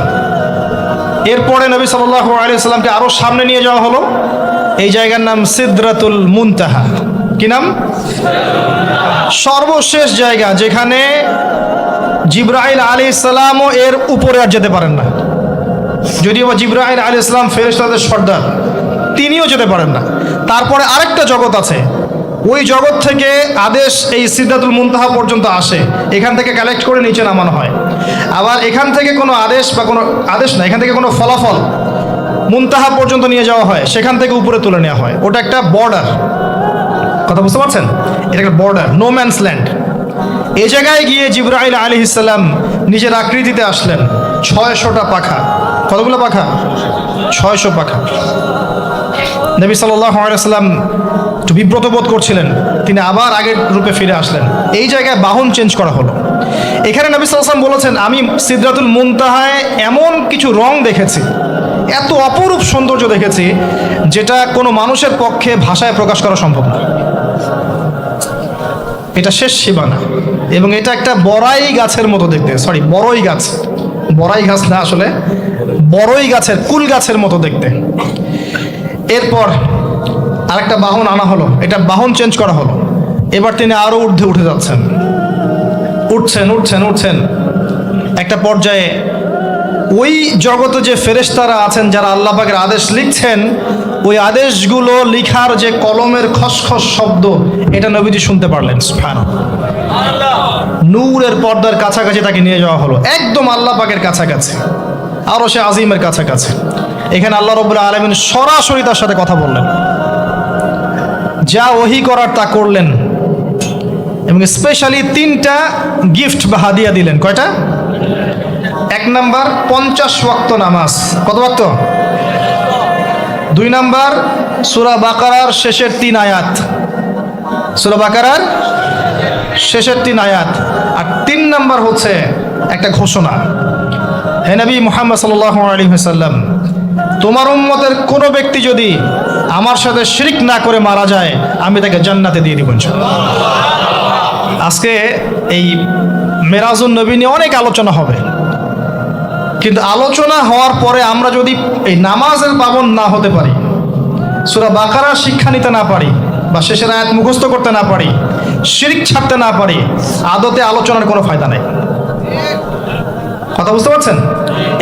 A: এরপরে নবী সাল্লাল্লাহু আলাইহি সাল্লামকে আরো সামনে নিয়ে যাওয়া হলো। এই জায়গার নাম সিদরাতুল মুনতাহা। কি নাম? সর্বশেষ জায়গা, যেখানে জিবরাইল আলাইহিস সালামও এর উপরে আর যেতে পারেন না। যদিও জিবরাইল আলাইহিস সালাম ফেরেশতাদের সর্দার, তিনিও যেতে পারেন না। তারপরে আরেকটা জগৎ আছে, ওই জগৎ থেকে আদেশ এই সিদরাতুল মুনতাহা পর্যন্ত আসে, এখান থেকে কালেক্ট করে নিচে নামানো হয়। আবার এখান থেকে কোনো আদেশ বা কোনো আদেশ না, এখান থেকে কোনো ফলাফল মুনতাহা পর্যন্ত নিয়ে যাওয়া হয়, সেখান থেকে উপরে তুলে নেওয়া হয়। ওটা একটা বর্ডার, কথা বুঝতে পারছেন? এটা একটা বর্ডার, নো ম্যানস ল্যান্ড। এই জায়গায় গিয়ে জিবরাইল আলাইহিস সালাম নিজের আকৃতিতে আসলেন। 600টা পাখা। কতগুলো পাখা? 600 পাখা। নবী সাল্লাল্লাহু আলাইহি সাল্লাম একটু বিব্রত বোধ করছিলেন, তিনি আবার আগের রূপে ফিরে আসলেন। এই জায়গায় বাহন চেঞ্জ করা হলো। এখানে নবী সাল্লাল্লাহু আলাইহি সাল্লাম বলেছেন, আমি সিদরাতুল মুনতাহায় এমন কিছু রং দেখেছি, এত অপরূপ সৌন্দর্য দেখেছি, যেটা কোনো মানুষের পক্ষে ভাষায় প্রকাশ করা সম্ভব না। এটা শেষ সীমানা, এবং এটা একটা বড়াই গাছের মতো দেখতে, বড়ই গাছ, বড়াই গাছ না, আসলে বড়ই গাছের, কুল গাছের মতো দেখতে। এরপর আরেকটা বাহন আনা হলো, এটা বাহন চেঞ্জ করা হলো। এবার তিনি আরো ঊর্ধ্বে উঠে যাচ্ছেন, উঠছেন। একটা পর্যায়ে ওই জগতে যে ফেরেশতারা আছেন যারা আল্লাহ পাকের আদেশ লিখছেন, ওই আদেশগুলো লিখার যে কলমের খসখস শব্দ, এটা নবীজি শুনতে পারলেন। সুবহানাল্লাহ। নূরের পর্দার কাছাকাছি তাকে নিয়ে যাওয়া হলো, একদম আল্লাহ পাকের কাছাকাছি, আরো সে আজিমের কাছাকাছি। এখানে আল্লাহ রাব্বুল আলামিন সরাসরি তার সাথে কথা বললেন, যা ওহী করার তা করলেন, এবং স্পেশালি 3টা গিফট বা হাদিয়া দিলেন। কয়টা? 1 নাম্বার 50 ওয়াক্ত নামাজ। কত ওয়াক্ত? 2 নাম্বার সূরা বাকারার শেষের 3 আয়াত, সূরা বাকারার শেষের 3 আয়াত। আর 3 নাম্বার হচ্ছে একটা ঘোষণা, হে নবী মুহাম্মদ সাল্লাল্লাহু আলাইহি ওয়াসাল্লাম, তোমার উম্মতের কোনো ব্যক্তি যদি আমার সাথে শিরক না করে মারা যায়, আমি তাকে জান্নাতে দিয়ে দিব ইনশাআল্লাহ। আজকে এই মেরাজুন নবী নিয়ে অনেক আলোচনা হবে, কিন্তু আলোচনা হওয়ার পরে আমরা যদি এই নামাজের পাবন্দ না হতে পারি, সূরা বাকারার শিক্ষা নিতে না পারি, বা শেষের আয়াত মুখস্থ করতে না পারি, শিরক ছাড়তে না পারি, আদতে আলোচনার কোনো ফায়দা নেই। কথা বুঝতে পারছেন?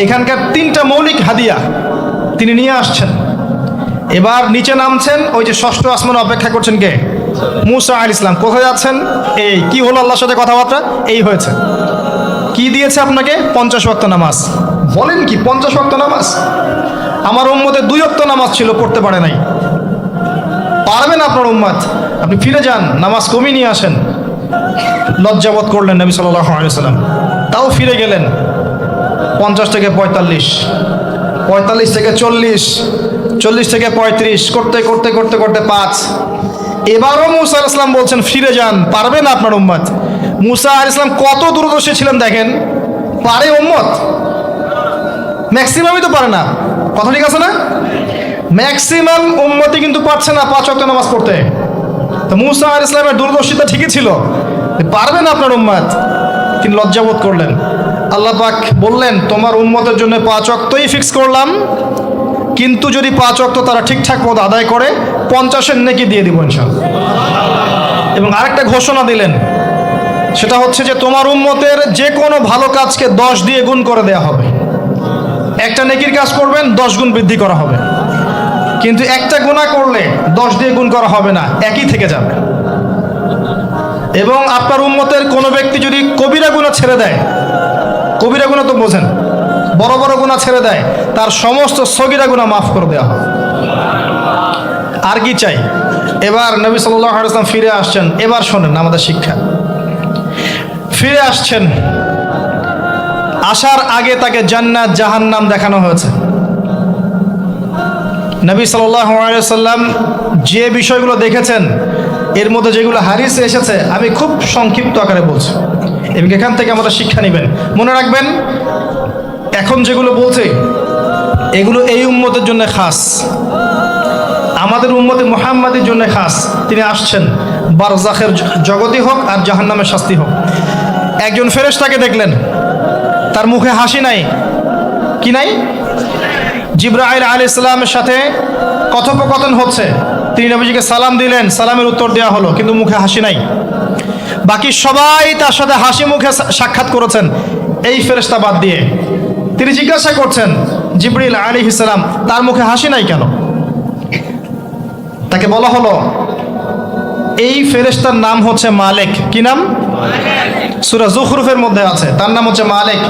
A: এখানকার 3টা মৌলিক হাদিয়া তিনি নিয়ে আসছেন। এবার নিচে নামছেন, ওই যে 6ষ্ঠ আসমানে অপেক্ষা করছেন কে? মুসা আলাইহিস সালাম। কোথায় যাচ্ছেন? এই কি হলো আল্লাহর সাথে কথাবার্তা? এই হয়েছে। কি দিয়েছে আপনাকে? 50 ওয়াক্ত নামাজ। বলেন কি 50 ওয়াক্ত নামাজ? আমার উম্মতে 2 ওয়াক্ত নামাজ ছিল, পড়তে পারে নাই। পারবেন আপনার উম্মত? আপনি ফিরে যান, নামাজ কমিয়ে নিয়ে আসেন। লজ্জাবোধ করলেন নবী সাল্লাল্লাহু আলাইহি ওয়াসাল্লাম, তাও ফিরে গেলেন। 50 থেকে 45, 45 থেকে 40, 40 থেকে 35, করতে 5। এবারও মুসা আলাইহিস সালাম বলছেন ফিরে যান, পারবেন আপনার উম্মত? মুসা আলাইহিস সালাম কত দূরদর্শী ছিলেন দেখেন, পারে উম্মত? ম্যাক্সিমামই তো পারে না। কথা ঠিক আছে না? ম্যাক্সিমাম উম্মতই কিন্তু পারছে না 5 ওয়াক্ত নামাজ পড়তে। তো মুসা আলাইহিস সালামের দূরদর্শিতা ঠিকই ছিল, পারবেন আপনার উম্মত? তিনি লজ্জাবোধ করলেন। আল্লাহ পাক বললেন, তোমার উম্মতের জন্য 5 ওয়াক্তই ফিক্স করলাম, কিন্তু যদি 5 ওয়াক্ত তারা ঠিকঠাক মতো আদায় করে, 50-এর নেকি দিয়ে দিব ইনশাআল্লাহ। এবং আরেকটা ঘোষণা দিলেন, সেটা হচ্ছে যে তোমার উম্মতের যে কোনো ভালো কাজকে 10 দিয়ে গুণ করে দেয়া হবে। একটা নেকির কাজ করবেন, 10 গুণ বৃদ্ধি করা হবে, কিন্তু একটা গুনাহ করলে 10 দিয়ে গুণ করা হবে না, একই থেকে যাবে। এবং আপনার উম্মতের কোনো ব্যক্তি যদি কবিরা গুনাহ ছেড়ে দেয়, কবিরা গুনাহ তো বোঝেন, বড় বড় গুনাহ ছেড়ে দেয়, তার সমস্ত সগীরা গুনাহ মাফ করে দেওয়া হবে। আর কি চাই? এবার নবী সাল্লাল্লাহু আলাইহি ওয়াসাল্লাম ফিরে আসছেন। এবার শোনেন আমাদের শিক্ষা। ফিরে আসছেন, আসার আগে তাকে জান্নাত জাহান্নাম দেখানো হয়েছে। নবী সাল্লাল্লাহু আলাইহি ওয়াসাল্লাম যে বিষয়গুলো দেখেছেন, এর মধ্যে যেগুলো হাদিসে এসেছে, আমি খুব সংক্ষিপ্ত আকারে বলছি, এবং এখান থেকে আমাদের শিক্ষা নেবেন। মনে রাখবেন, এখন যেগুলো বলছে এগুলো এই উম্মতের জন্য খাস, আমাদের উম্মতে মুহাম্মাদের জন্য খাস। তিনি আসছেন, বারজাখের জগতই হোক আর জাহান্নামের শাস্তি হোক। একজন ফেরেশতাকে দেখলেন, তার মুখে হাসি নাই। কি নাই? জিবরাইল আলাইহিস সালামের সাথে কথোপকথন হচ্ছে, তিনি নবীজিকে সালাম দিলেন, সালামের উত্তর দেওয়া হলো, কিন্তু মুখে হাসি নাই। বাকি সবাই তার সাথে হাসি মুখে সাক্ষাৎ করেছেন, এই ফেরেশতা বাদ দিয়ে। তিনি জিজ্ঞাসা করছেন, জিবরিল আলাইহিস সালাম, তার মুখে হাসি নাই কেন? তাকে বলা হলো, এই ফেরেশতার নাম হচ্ছে মালিক। কি নাম? সূরা যুখরুফের মধ্যে আছে, তার নাম হচ্ছে মালিক।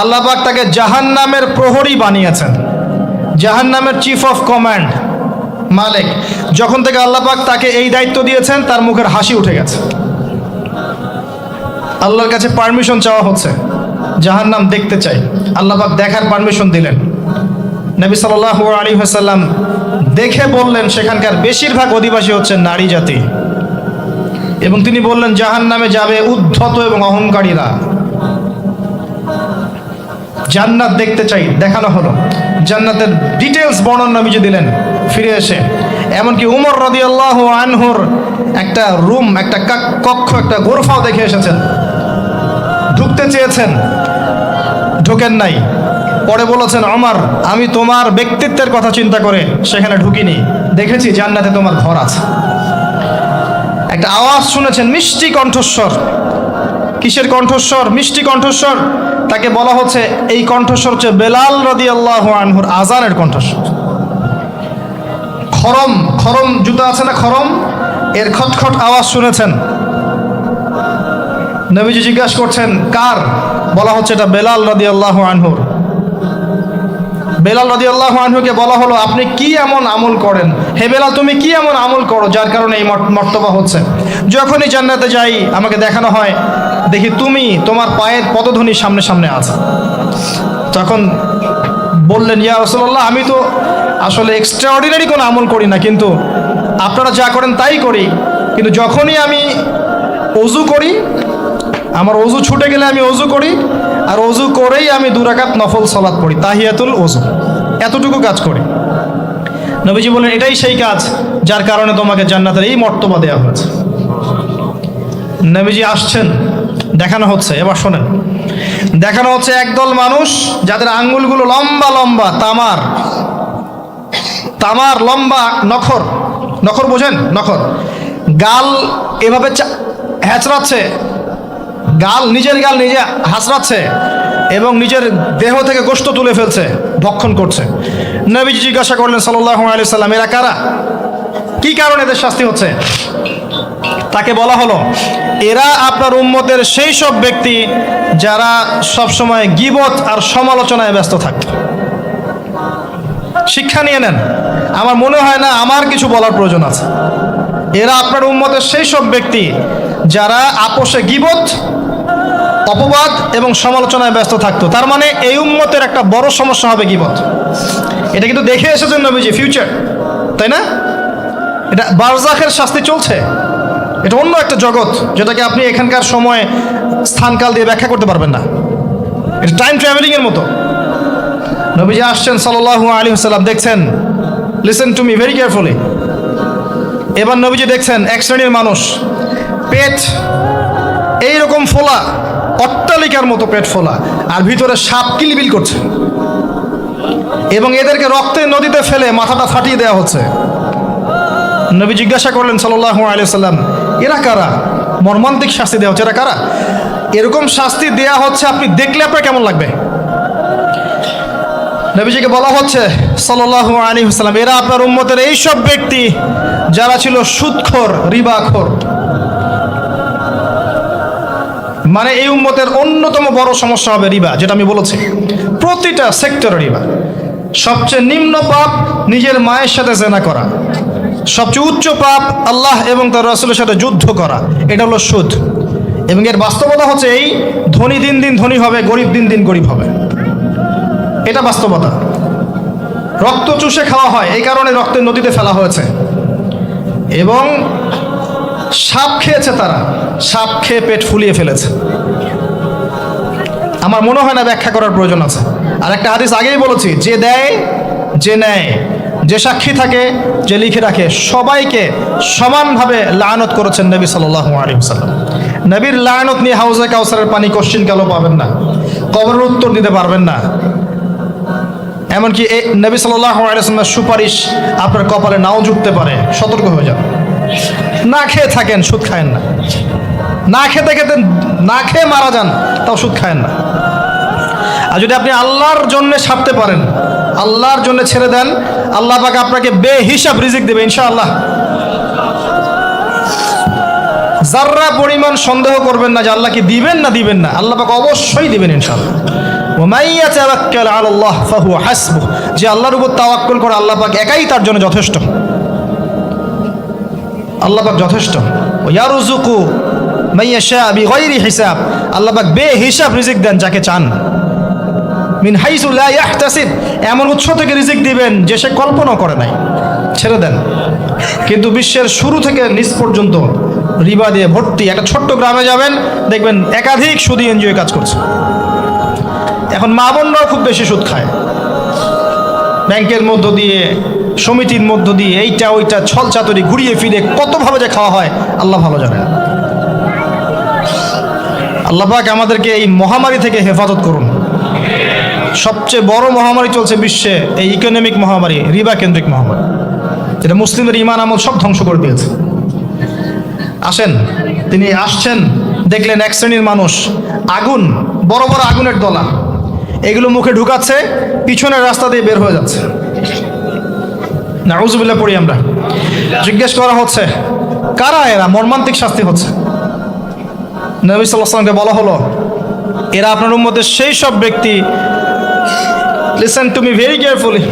A: আল্লাহ পাক তাকে জাহান্নামের প্রহরী বানিয়েছেন, জাহান্নামের চিফ অফ কমান্ড মালিক। যখন থেকে আল্লাহ পাক তাকে এই দায়িত্ব দিয়েছেন, তার মুখের হাসি উঠে গেছে। আল্লাহর কাছে পারমিশন চাওয়া হচ্ছে, জাহান্নাম দেখতে চাই। আল্লাহ পাক দেখার পারমিশন দিলেন। নবী সাল্লাল্লাহু আলাইহি ওয়াসাল্লাম দেখে বললেন, সেখানকার বেশিরভাগ অধিবাসী হচ্ছে নারী জাতি, এবং তিনি বললেন জাহান্নামে যাবে উদ্ধত এবং অহংকারীরা। জান্নাত দেখতে চাই, দেখানো হলো। জান্নাতের ডিটেলস বর্ণনা নবীজি দিলেন ফিরে এসে। এমনকি উমর রাদিয়াল্লাহু আনহুর একটা রুম, একটা কক্ষ, একটা গোরফাও দেখে এসেছেন, ঢুকতে চেয়েছেন, ঢোকেন নাই। পরে বলেছেন, ওমর আমি তোমার ব্যক্তিত্বের কথা চিন্তা করে সেখানে ঢুকিনি, দেখেছি জান্নাতে তোমার ঘর আছে। একটা আওয়াজ শুনেছেন, মিষ্টি কণ্ঠস্বর। কিসের কণ্ঠস্বর? মিষ্টি কণ্ঠস্বর। তাকে বলা হচ্ছে, এই কণ্ঠস্বর হচ্ছে বেলাল রাদিয়াল্লাহু আনহুর আজানের কণ্ঠস্বর। খরম, খরম জুতা আছে না, খরম, এর খটখট আওয়াজ শুনেছেন। নবীজি জিজ্ঞাসা করছেন কার? বলা হচ্ছে এটা বেলাল রাদিয়াল্লাহু আনহুর। বেলাল রাদিয়াল্লাহু আনহুকে বলা হলো, আপনি কি এমন আমল করেন? হে বেলাল, তুমি কি এমন আমল করো যার কারণে এই মর্তবা হচ্ছে? যখনই জান্নাতে যাই আমাকে দেখানো হয়, দেখি তুমি তোমার পায়ের পদধ্বনি সামনে সামনে আছে। তখন বললেন, ইয়া রাসূলুল্লাহ, আমি তো আসলে এক্সট্রাঅর্ডিনারি কোনো আমল করি না, কিন্তু আপনারা যা করেন তাই করি। কিন্তু যখনই আমি ওযু করি, আমার ওযু ছুটে গেলে আমি ওযু করি, আর ওযু করেই আমি 2 রাকাত নফল সালাত পড়ি, তাহিয়াতুল ওযু, এতটুকু কাজ করি। নবীজি বলেন, এটাই সেই কাজ যার কারণে তোমাকে জান্নাতের এই মর্তবা দেওয়া হয়েছে। নবীজি আসছেন, দেখানো হচ্ছে, এবার শোনেন। দেখানো হচ্ছে একদল মানুষ যাদের আঙ্গুলগুলো লম্বা লম্বা, তামার তামার লম্বা নখর, নখর বোঝেন? নখর। গাল এভাবে হ্যাচড়াচ্ছে, গাল, নিজের গাল নিজে হাসড়াচ্ছে এবং নিজের দেহ থেকে গোশত তুলে ফেলছে, ভক্ষণ করছে। নবীজি জিজ্ঞাসা করলেন সাল্লাল্লাহু আলাইহি সাল্লাম, এরা কারা? কি কারণে এদের শাস্তি হচ্ছে? তাকে বলা হলো, এরা আপনার উম্মতের সেই সব ব্যক্তি যারা সবসময় গীবত আর সমালোচনায় ব্যস্ত থাকে। শিক্ষা নিয়ে নেন, আমার মনে হয় না আমার কিছু বলার প্রয়োজন আছে। এরা আপনার উম্মতের সেই সব ব্যক্তি যারা আপোষে গীবত, অপবাদ এবং সমালোচনায় ব্যস্ত থাকতো। তার মানে এই উম্মতের একটা বড় সমস্যা হবে গীবত। এটা কিন্তু দেখে এসেছেন নবীজি, ফিউচার, তাই না? এটা বারজাখের শাস্তি চলছে, এটা অন্য একটা জগৎ যেটাকে আপনি এখানকার সময় স্থানকাল দিয়ে ব্যাখ্যা করতে পারবেন না। এটা টাইম ট্রাভেলিংয়ের মতো। নবীজি আসছেন সাল্লাল্লাহু আলাইহি ওয়াসাল্লাম, দেখছেন, listen to me very carefully. এবার নবীজি দেখছেন এক শ্রেণীর মানুষ, পেট এইরকম ফোলা, অট্টালিকার মতো পেট ফোলা, আর ভিতরে সাপ কিলবিল করছে, এবং এদেরকে রক্তের নদীতে ফেলে মাথাটা ফাটিয়ে দেওয়া হচ্ছে। নবী জিজ্ঞাসা করলেন সাল্লাল্লাহু আলাইহি ওয়াসাল্লাম, এরা কারা? মর্মান্তিক শাস্তি দেওয়া হচ্ছে, এরা কারা? এরকম শাস্তি দেয়া হচ্ছে, আপনি দেখলে আপনার কেমন লাগবে? নবীজিকে বলা হচ্ছে সাল্লাল্লাহু আলাইহি ওয়াসাল্লাম, এরা আপনার উম্মতের এই সব ব্যক্তি যারা ছিল সুদখোর, রিবাখোর। মানে এই উম্মতের অন্যতম বড় সমস্যা হবে রিবা, যেটা আমি বলেছি, প্রতিটা সেক্টরে রিবা। সবচেয়ে নিম্ন পাপ নিজের মায়ের সাথে জেনা করা, সবচেয়ে উচ্চ পাপ আল্লাহ এবং তার রাসূলের সাথে যুদ্ধ করা, এটা হলো সুদ। এবং এর বাস্তবতা হচ্ছে এই, ধনী দিন দিন ধনী হবে, গরিব দিন দিন গরিব হবে, এটা বাস্তবতা। রক্ত চুষে খাওয়া হয়, এই কারণে রক্তের নদীতে ফেলা হয়েছে। এবং সাপ খেয়েছে তারা, সাপ খেয়ে পেট ফুলিয়ে ফেলেছে। আমার মনে হয় না ব্যাখ্যা করার প্রয়োজন আছে। আর একটা হাদিস আগেই বলেছি, যে দেয়, যে নেয়, যে সাক্ষী থাকে, যে লিখে রাখে, সবাইকে সমানভাবে লানত করেছেন নবী সাল্লাল্লাহু আলাইহি ওয়াসাল্লাম। নবীর লানত নিয়ে হাউজে কাউসারের পানি কোশ্চিন কালো পাবেন না, কবরের উত্তর দিতে পারবেন না। এমনকি নবী সাল্লাল্লাহু আলাইহি ওয়াসাল্লামের সুপারিশ আপনার কপালে নাও জুটতে পারে, সতর্ক হয়ে যান। না খেয়ে থাকেন, সুদ খায়েন না। না খেতে খেতে না খেয়ে মারা যান, তাও সুদ খায়েন না। আর যদি আপনি আল্লাহর জন্য ছাড়তে পারেন, আল্লাহর জন্য ছেড়ে দেন, আল্লাহ পাক আপনাকে বেহিসাব রিজিক দেবে ইনশাআল্লাহ। যাররা পরিমাণ সন্দেহ করবেন না যে আল্লাহ কি দিবেন না দিবেন না, আল্লাহ পাক অবশ্যই দিবেন ইনশাআল্লাহ। ওয়ামান ইয়াতাওয়াক্কাল আলাল্লাহ ফাহুয়া হাসবুহ, যে আল্লাহর উপর তাওয়াক্কুল করে আল্লাহ পাক একাই তার জন্য যথেষ্ট। আল্লাহ পাক যথেষ্ট। ইয়ারযুকু মাইয়াশা বিগাইরি হিসাব, আল্লাহ পাক বেহিসাব রিজিক দেন যাকে চান। মিন হাইসু লা ইয়াহতাসিব, এমন উৎস থেকে রিজিক দিবেন যে সে কল্পনা করে নাই। ছেড়ে দেন। কিন্তু বিশ্বের শুরু থেকে নিচ পর্যন্ত রিবা দিয়ে ভর্তি। একটা ছোট্ট গ্রামে যাবেন, দেখবেন একাধিক সুদী এনজিও কাজ করছে। এখন মা বোনরাও খুব বেশি সুদ খায়, ব্যাংকের মধ্য দিয়ে সমিতির মধ্য দিয়ে এইটা ওইটা ছল চাতুরি ঘুরিয়ে ফিরে কতভাবে যে খাওয়া হয় আল্লাহ ভালো জানে। আল্লাহ পাক আমাদেরকে এই মহামারী থেকে হেফাজত করুন। সবচেয়ে বড় মহামারী চলছে বিশ্বে, এই ইকোনমিক মহামারী, রিবা কেন্দ্রিক মহামারী, যেটা মুসলিমদের ইমান আমল সব ধ্বংস করে দিয়েছে। আসেন, তিনি আসছেন, দেখলেন এক শ্রেণীর মানুষ আগুন, বড় বড় আগুনের দলা, এগুলো মুখে ঢুকাচ্ছে, পিছনের রাস্তা দিয়ে বের হয়ে যাচ্ছে। নাউজুবিল্লাহ পড়ি আমরা। জিজ্ঞেস করা হচ্ছে কারা এরা, মর্মান্তিক শাস্তি হচ্ছে। নবী সাল্লাল্লাহু আলাইহি ওয়াসাল্লামকে বলা হলো এরা আপনার উম্মতের সেই সব ব্যক্তি, listen to me very carefully,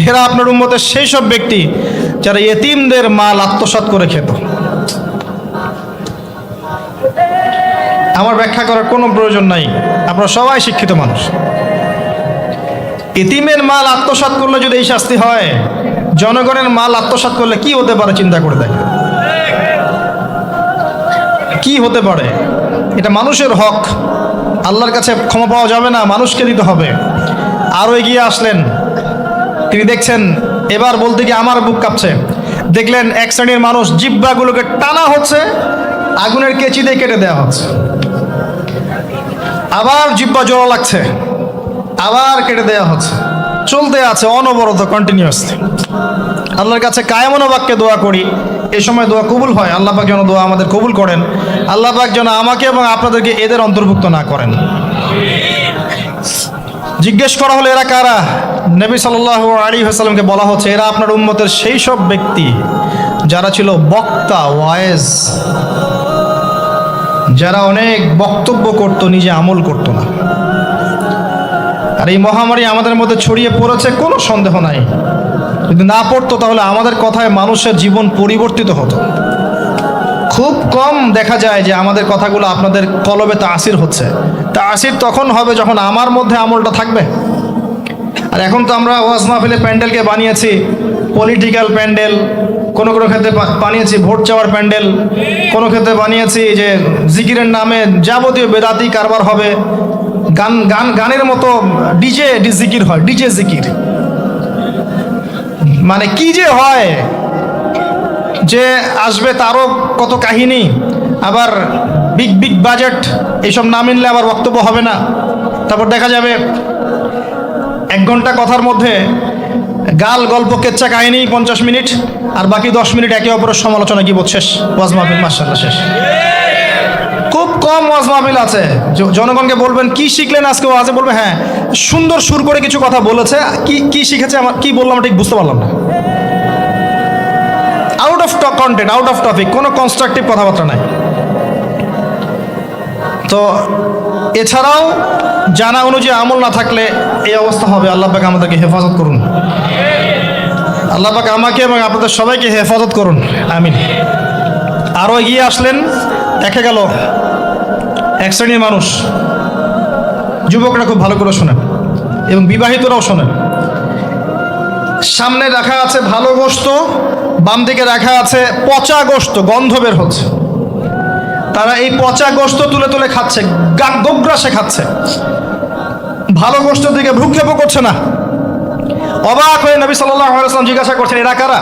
A: এরা আপনার উম্মতের সেই সব ব্যক্তি যারা ইয়েতিমদের মাল আত্মসাৎ করে খেত। আমার ব্যাখ্যা করার কোনো প্রয়োজন নাই, আপনারা সবাই শিক্ষিত মানুষ। ইতিমের মাল আত্মসাৎ করলে যদি এই শাস্তি হয়, জনগণের মাল আত্মসাৎ করলে কি হতে পারে চিন্তা করে দেখেন। কি হতে পারে? এটা মানুষের হক, আল্লাহর কাছে ক্ষমা পাওয়া যাবে না, মানুষকে দিতে হবে। আরও এগিয়ে আসলেন, তিনি দেখছেন, এবার বলতে গিয়ে আমার বুক কাঁপছে। দেখলেন এক শ্রেণীর মানুষ জিহ্বাগুলোকে টানা হচ্ছে, আগুনের কেচি দিয়ে কেটে দেওয়া হচ্ছে, আবার জিহ্বা জোড়া লাগছে, আবার কেটে দেওয়া হচ্ছে, চলতে আছে অনবরত, কন্টিনিউয়াসলি। আল্লাহর কাছে কায়মনো বাক্যে দোয়া করি, এ সময় দোয়া কবুল হয়। আল্লাহ পাক যেন দোয়া আমাদের কবুল করেন। আল্লাহ পাক যেন আমাকে এবং আপনাদেরকে এদের অন্তর্ভুক্ত না করেন। জিজ্ঞেস করা হলো এরা কারা? নবী সাল্লাল্লাহু আলাইহি ওয়াসাল্লামকে বলা হচ্ছে এরা আপনার উম্মতের সেই সব ব্যক্তি যারা ছিল বক্তা, ওয়াইজ, যারা অনেক বক্তব্য করত, নিজে আমল করত না। আর এই মহামারী আমাদের মধ্যে ছড়িয়ে পড়েছে, কোনো সন্দেহ নাই। যদি না পড়তো তাহলে আমাদের কথায় মানুষের জীবন পরিবর্তিত হতো। খুব কম দেখা যায় যে আমাদের কথাগুলো আপনাদের কলবে তাসির হচ্ছে। তাসির তখন হবে যখন আমার মধ্যে আমলটা থাকবে। আর এখন তো আমরা ওয়াজ মাহফিলে প্যান্ডেলকে বানিয়েছি পলিটিক্যাল প্যান্ডেল, কোনো কোনো ক্ষেত্রে বানিয়েছি ভোট চাওয়ার প্যান্ডেল, কোনো ক্ষেত্রে বানিয়েছি যে জিকিরের নামে যাবতীয় বেদাতি কারবার হবে, গানের মতো ডিজে জিকির হয়, ডিজে জিকির। মানে কি যে হয়, যে আসবে তারও কত কাহিনী, আবার বিগ বিগ বাজেট, এইসব না মিললে আবার বক্তব্য হবে না। তারপর দেখা যাবে 1 ঘন্টা কথার মধ্যে গাল গল্প কেচ্চা কাহিনী 50 মিনিট, আর বাকি 10 মিনিট একে অপরের সমালোচনা, কি শেষ, ওয়াজ মাহফিল মাশাআল্লাহ শেষ। খুব কম ওয়াজ মাহফিল আছে জনগণকে বলবেন কি শিখলেন আজকে ওয়াজে, বলবে হ্যাঁ সুন্দর সুর করে কিছু কথা বলেছে, কি শিখেছে, আমার কি বললাম ঠিক বুঝতে পারলাম না। Out of content, out of topic, কোনো কনস্ট্রাকটিভ কথাবার্তা নাই। তো এছাড়াও জানা অনুযায়ী আমল না থাকলে এই অবস্থা হবে। আল্লাহ পাক আমাদেরকে হেফাজত করুন। আল্লাহ পাক আমাকে এবং আপনাদের সবাইকে হেফাজত করুন, আমিন। আরও এগিয়ে আসলেন, দেখা গেল এক শ্রেণীর মানুষ, যুবকরা খুব ভালো করে শোনেন এবং বিবাহিতরাও শোনেন, সামনে রাখা আছে ভালো গোশত, বাম দিকে রাখা আছে পচা গোশত, গন্ধ বের হচ্ছে। তারা এই পচা গোশত তুলে তুলে খাচ্ছে, গোগ্রাসে খাচ্ছে, ভালো গোশতের দিকে ভ্রুক্ষেপও করছে না। অবাক হয়ে নবী সাল্লাল্লাহু আলাইহি ওয়াসাল্লাম জিজ্ঞাসা করছেন এরা কারা?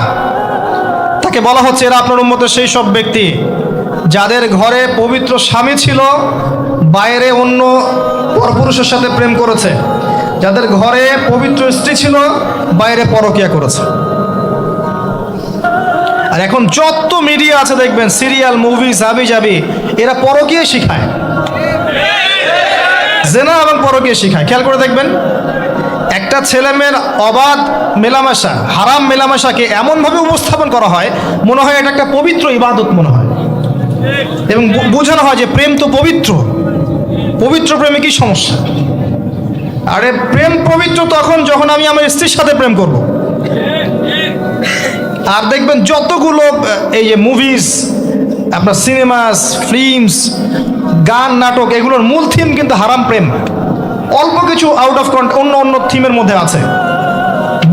A: তাকে বলা হচ্ছে এরা আপনার উম্মতের সেই সব ব্যক্তি যাদের ঘরে পবিত্র স্বামী ছিল, বাইরে অন্য পরপুরুষের সাথে প্রেম করেছে, যাদের ঘরে পবিত্র স্ত্রী ছিল, বাইরে পরকিয়া করেছে। আর এখন যত মিডিয়া আছে দেখবেন, সিরিয়াল, মুভি, হাবি জাবি, এরা পরকিয়া শিখায়, জেনা এবং পরকিয়া শিখায়। খেয়াল করে দেখবেন, একটা ছেলে মেয়ের অবাধ মেলামেশা, হারাম মেলামেশাকে এমনভাবে উপস্থাপন করা হয় মনে হয় এটা একটা পবিত্র ইবাদত মনে হয়, এবং বোঝানো হয় যে প্রেম তো পবিত্র, পবিত্র প্রেমে কি সমস্যা? আরে প্রেম পবিত্র তখন যখন আমি আমার স্ত্রীর সাথে প্রেম করব। আর দেখবেন যতগুলো এই যে মুভিজ, আপনার সিনেমাস, ফিল্মস, গান, নাটক, এগুলোর মূল থিম কিন্তু হারাম প্রেম। অল্প কিছু আউট অফ অন্য অন্য থিমের মধ্যে আছে।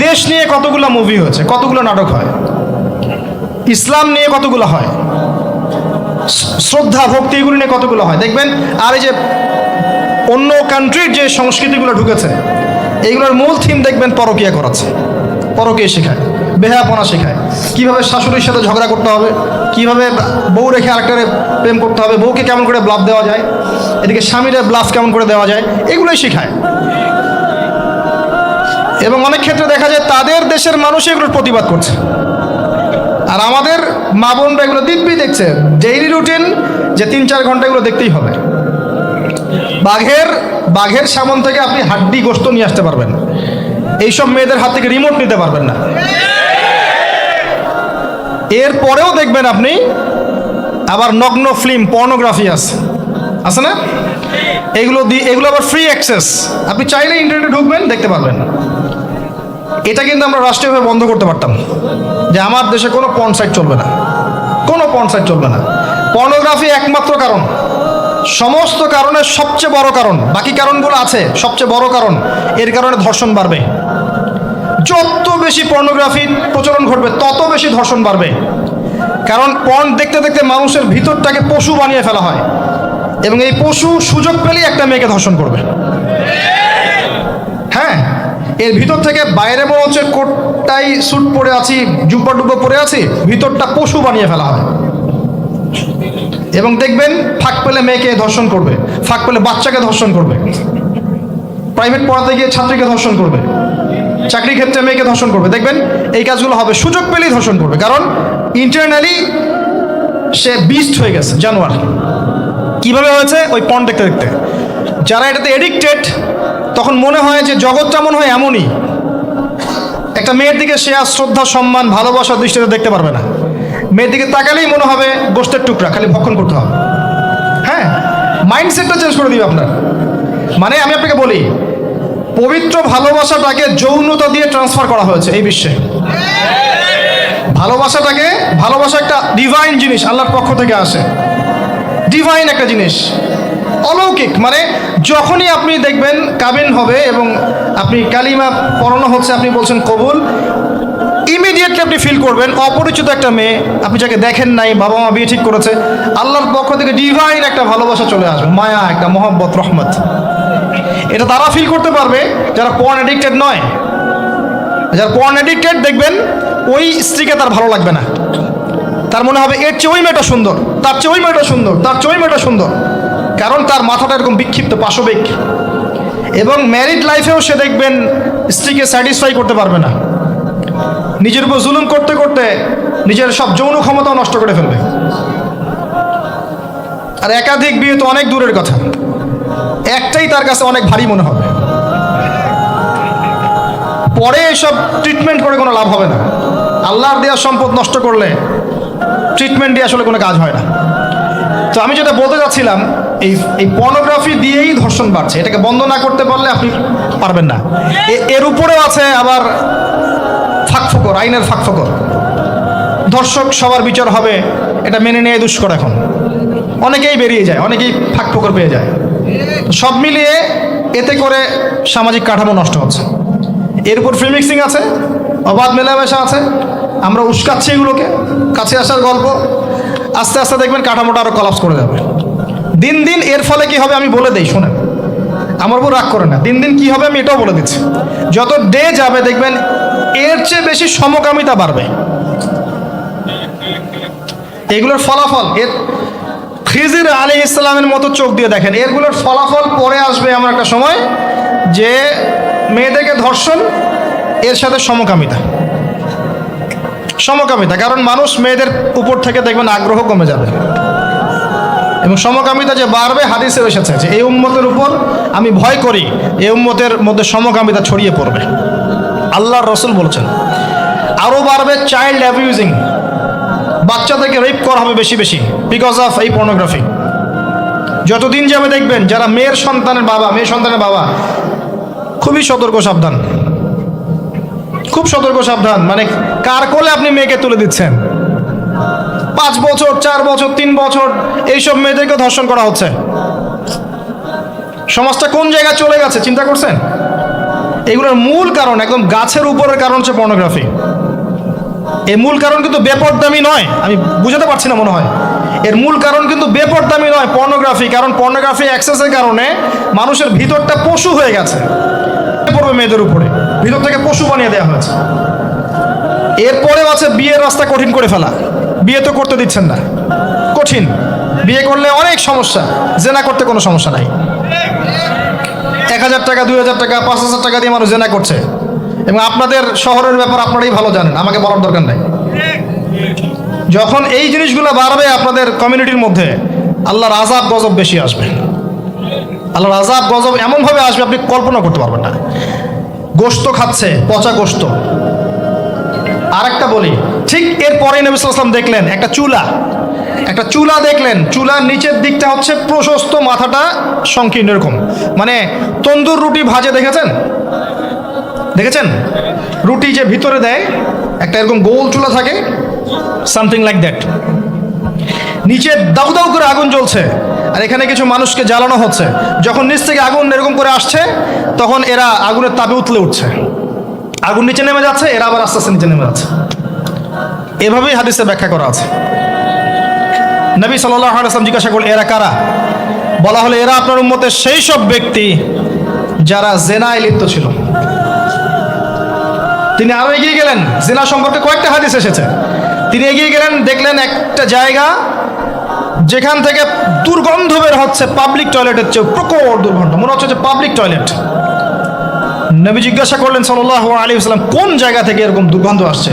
A: দেশ নিয়ে কতগুলো মুভি হয়েছে, কতগুলো নাটক হয়, ইসলাম নিয়ে কতগুলো হয়, শ্রদ্ধা ভক্তি এগুলো নিয়ে কতগুলো হয় দেখবেন। আর এই যে অন্য কান্ট্রির যে সংস্কৃতিগুলো ঢুকেছে, এইগুলোর মূল থিম দেখবেন পরকীয়া করাচ্ছে, পরকীয়া শেখায়। বেহায়াপনা শেখায়, কিভাবে শাশুড়ির সাথে ঝগড়া করতে হবে, কিভাবে বউ রেখে আরেকটারে প্রেম করতে হবে, বউকে কেমন করে ব্লাফ দেওয়া যায়, এদিকে স্বামীরা ব্লাফ কেমন করে দেওয়া যায়, এগুলোই শেখায়। এবং অনেক ক্ষেত্রে দেখা যায় তাদের দেশের মানুষ এগুলোর প্রতিবাদ করছে, আর আমাদের মা বোনরা এগুলো দিব্যি দেখছে, ডেইলি রুটিন যে 3-4 ঘন্টা এগুলো দেখতেই হবে। বাঘের সামন থেকে আপনি হাড্ডি গোশত নিয়ে আসতে পারবেন, এইসব মেয়েদের হাত থেকে রিমোট নিতে পারবেন না। এরপরেও দেখবেন আপনি আবার নগ্ন ফিল্ম, পর্নোগ্রাফি আছে না, এগুলো আবার ফ্রি অ্যাক্সেস, আপনি চাইলে ইন্টারনেটে ঢুকবেন, দেখতে পারবেন। এটা কিন্তু আমরা রাষ্ট্রীয়ভাবে বন্ধ করতে পারতাম, যে আমার দেশে কোনো পর্ন সাইট চলবে না, কোনো পর্ন সাইট চলবে না। পর্নোগ্রাফি একমাত্র কারণ, সমস্ত কারণের সবচেয়ে বড় কারণ, বাকি কারণগুলো আছে, সবচেয়ে বড় কারণ, এর কারণে ধর্ষণ বাড়বে। যত বেশি পর্নোগ্রাফির প্রচলন ঘটবে তত বেশি ধর্ষণ বাড়বে, কারণ পর্ন দেখতে দেখতে মানুষের ভিতরটাকে পশু বানিয়ে ফেলা হয়, এবং এই পশু সুযোগ পেলেই একটা মেয়েকে ধর্ষণ করবে। হ্যাঁ, এর ভিতর থেকে বাইরে মনে হচ্ছে কোটটাই স্যুট পরে আছি, জুব্বা ডুব্বা পরে আছি, ভিতরটা পশু বানিয়ে ফেলা হয়। এবং দেখবেন ফাঁক পেলে মেয়েকে ধর্ষণ করবে, ফাঁক পেলে বাচ্চাকে ধর্ষণ করবে, প্রাইভেট পড়াতে গিয়ে ছাত্রীকে ধর্ষণ করবে, চাকরি ক্ষেত্রে মেয়েকে ধর্ষণ করবে। দেখবেন এই কাজগুলো হবে, সুযোগ পেলেই ধর্ষণ করবে, কারণ ইন্টারনালি সে বিস্ট হয়ে গেছে, জানোয়ার। কিভাবে হয়েছে? ওই পর্ন দেখতে দেখতে। যারা এটাতে এডিক্টেড, তখন মনে হয় যে জগৎটা মনে হয় এমনই, একটা মেয়ের দিকে সে আর শ্রদ্ধা, সম্মান, ভালোবাসার দৃষ্টিতে দেখতে পারবে না। মেয়ের দিকে তাকালেই মনে হবে গোশতের টুকরা, খালি ভক্ষণ করতে হবে। হ্যাঁ, মাইন্ডসেটটা চেঞ্জ করে দিবে আপনার। মানে আমি আপনাকে বলি, পবিত্র ভালোবাসাটাকে যৌনতা দিয়ে ট্রান্সফার করা হয়েছে এই বিশ্বে। ভালোবাসা একটা ডিভাইন জিনিস, আল্লাহর পক্ষ থেকে আসে, ডিভাইন একটা জিনিস, অলৌকিক। মানে যখনই আপনি দেখবেন কাবিন হবে এবং আপনি কালিমা পড়ানো হচ্ছে, আপনি বলছেন কবুল, ইমিডিয়েটলি আপনি ফিল করবেন অপরিচিত একটা মেয়ে, আপনি যাকে দেখেন নাই, বাবা মা বিয়ে ঠিক করেছে, আল্লাহর পক্ষ থেকে ডিভাইন একটা ভালোবাসা চলে আসবে, মায়া, একটা মহব্বত, রহমত। এটা তারা ফিল করতে পারবে যারা পর্ন অ্যাডিক্টেড নয়। যারা পর্ন অ্যাডিক্টেড, দেখবেন ওই স্ত্রীকে তার ভালো লাগবে না, তার মনে হবে এর চেয়ে ওই মেয়েটা সুন্দর, তার চেয়ে ওই মেয়েটা সুন্দর, তার চেয়ে ওই মেয়েটা সুন্দর, কারণ তার মাথাটা এরকম বিক্ষিপ্ত, পাশবিক। এবং ম্যারিড লাইফেও সে দেখবেন স্ত্রীকে স্যাটিসফাই করতে পারবে না, নিজের উপর জুলুম করতে করতে নিজের সব যৌন ক্ষমতাও নষ্ট করে ফেলবে। আর একাধিক বিয়ে তো অনেক দূরের কথা, একটাই তার কাছে অনেক ভারী মনে হবে। পরে এসব ট্রিটমেন্ট করে কোনো লাভ হবে না। আল্লাহর দেওয়া সম্পদ নষ্ট করলে ট্রিটমেন্ট দিয়ে আসলে কোনো কাজ হয় না। তো আমি যেটা বলতে যাচ্ছিলাম, এই পর্নোগ্রাফি দিয়েই ধর্ষণ বাড়ছে। এটাকে বন্ধ না করতে পারলে আপনি পারবেন না। এর উপরেও আছে আবার ফাঁকফোকর, আইনের ফাঁকফোকর। ধর্ষক সবার বিচার হবে, এটা মেনে নিয়ে দুষ্কর। এখন অনেকেই বেরিয়ে যায়, অনেকেই ফাঁকফোকর পেয়ে যায়। সব মিলিয়ে এতে করে সামাজিক কাঠামো নষ্ট হচ্ছে। এর উপর ফ্রি মিক্সিং আছে, অবাধ মেলামেশা আছে, আমরা উস্কাচ্ছি এগুলোকে, কাছে আসার গল্প। আস্তে আস্তে দেখবেন কাঠামোটা আরও কলাপস করে যাবে দিন দিন। এর ফলে কি হবে আমি বলে দিই, শোনেন, আমার উপর রাগ করে না। দিন দিন কি হবে আমি এটাও বলে দিচ্ছি। যত ডে যাবে দেখবেন এর চেয়ে বেশি সমকামিতা বাড়বে। এগুলোর ফলাফল, এর খিজির আলাইহিস সালামের মতো চোখ দিয়ে দেখেন, এগুলোর ফলাফল পরে আসবে এমন একটা সময় যে মেয়েদেরকে ধর্ষণ, এর সাথে সমকামিতা। কারণ মানুষ মেয়েদের উপর থেকে দেখবেন আগ্রহ কমে যাবে, এবং সমকামিতা যে বাড়বে, হাদিসে এসেছে যে এই উম্মতের উপর আমি ভয় করি এই উম্মতের মধ্যে সমকামিতা ছড়িয়ে পড়বে। আল্লাহর রসুল বলছেন আরও বাড়বে চাইল্ড অ্যাবিউজিং, বাচ্চাদেরকে রেপ করা হবে বেশি বেশি, বিকজ অফ এই পর্নোগ্রাফি। যতদিন যাবে দেখবেন যারা মেয়ে সন্তানের বাবা খুবই সতর্ক, সাবধান, খুব সতর্ক, সাবধান। মানে কার কোলে আপনি মেয়েকে তুলে দিচ্ছেন? 5 বছর, 4 বছর, 3 বছর এইসব মেয়েদেরকে ধর্ষণ করা হচ্ছে। সমাজটা কোন জায়গায় চলে গেছে চিন্তা করছেন? এগুলোর মূল কারণ, একদম গাছের উপরের কারণ হচ্ছে পর্নোগ্রাফি। এই মূল কারণ কিন্তু বেপরদামি নয়, আমি বুঝাতে পারছি না মনে হয়। এর মূল কারণ কিন্তু বেপরদামি নয়, পর্নোগ্রাফি। কারণ পর্নোগ্রাফি অ্যাক্সেসের কারণে মানুষের ভিতরটা পশু হয়ে গেছে, পড়বে মেয়েদের উপরে, ভিতর থেকে পশু বানিয়ে দেওয়া হয়েছে। এরপরেও আছে বিয়ের রাস্তা কঠিন করে ফেলা, বিয়ে তো করতে দিচ্ছেন না, কঠিন, বিয়ে করলে অনেক সমস্যা, জেনা করতে কোনো সমস্যা নাই। 1000 টাকা, 2000 টাকা, 5000 টাকা দিয়ে মানুষ জেনা করছে, এবং আপনাদের শহরের ব্যাপার আপনারাই ভালো জানেন, আমাকে বলার দরকার নাই। যখন এই জিনিসগুলো বাড়বে আপনাদের কমিউনিটির মধ্যে, আল্লাহর আযাব গজব বেশি আসবে। আল্লাহর আযাব গজব এমনভাবে আসবে আপনি কল্পনা করতে পারবেন না। গোশত খাচ্ছে, পচা গোশত। আরেকটা বলি, ঠিক এরপরে নবী সাল্লাল্লাহু আলাইহি ওয়াসাল্লাম দেখলেন একটা চুলা দেখলেন, চুলার নিচের দিকটা হচ্ছে প্রশস্ত, মাথাটা সংকীর্ণ এরকম, মানে তন্দুর রুটি ভাজে দেখেছেন রুটি যে ভিতরে দেয় একটা এরকম গোল চুলা থাকে, সামথিং লাইক দ্যাট। নিচে দাউ দাউ করে আগুন জ্বলছে, আর এখানে কিছু মানুষকে জ্বালানো হচ্ছে। যখন নিচ থেকে আগুন এরকম করে আসছে, তখন এরা আগুনের তাপে উতলে উঠছে, আগুন নিচে নেমে যাচ্ছে, এরা আবার আস্তে আস্তে নিচে নেমে যাচ্ছে। এভাবেই হাদিসে ব্যাখ্যা করা আছে। নবী সাল্লাল্লাহু আলাইহি ওয়াসাল্লাম জিজ্ঞাসা করলেন, এরা কারা? বলা হলো, এরা আপনার উম্মতের সেই সব ব্যক্তি যারা জেনায় লিপ্ত ছিল। তিনি আরো এগিয়ে গেলেন, জেনা সম্পর্কে কয়েকটা হাদিস এসেছে। তিনি এগিয়ে গেলেন, দেখলেন একটা জায়গা যেখান থেকে দুর্গন্ধ বের হচ্ছে, পাবলিক টয়লেটের চেয়ে প্রখর দুর্গন্ধ, মনে হচ্ছে যে পাবলিক টয়লেট। নবী জিজ্ঞাসা করলেন সাল্লাল্লাহু আলাইহি ওয়াসাল্লাম, কোন জায়গা থেকে এরকম দুর্গন্ধ আসছে?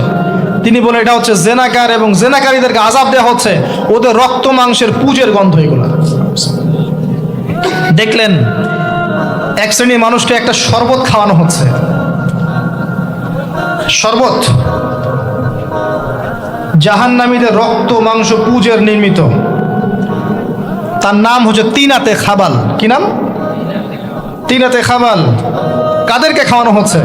A: তিনি বলেন, এটা হচ্ছে জেনাকার, এবং জেনাকারীদেরকে আযাব দেওয়া হচ্ছে, ওদের রক্ত মাংসের পুজের গন্ধ এগুলো। দেখলেন এক শ্রেণীর মানুষকে একটা শরবত খাওয়ানো হচ্ছে, শরবত জাহান্নামীদের রক্ত মাংস পুজের নির্মিত, তার নাম হচ্ছে তিনাতে খাবাল। কি নাম? তিনাতে খাবাল। কাদেরকে খাওয়ানো হচ্ছে?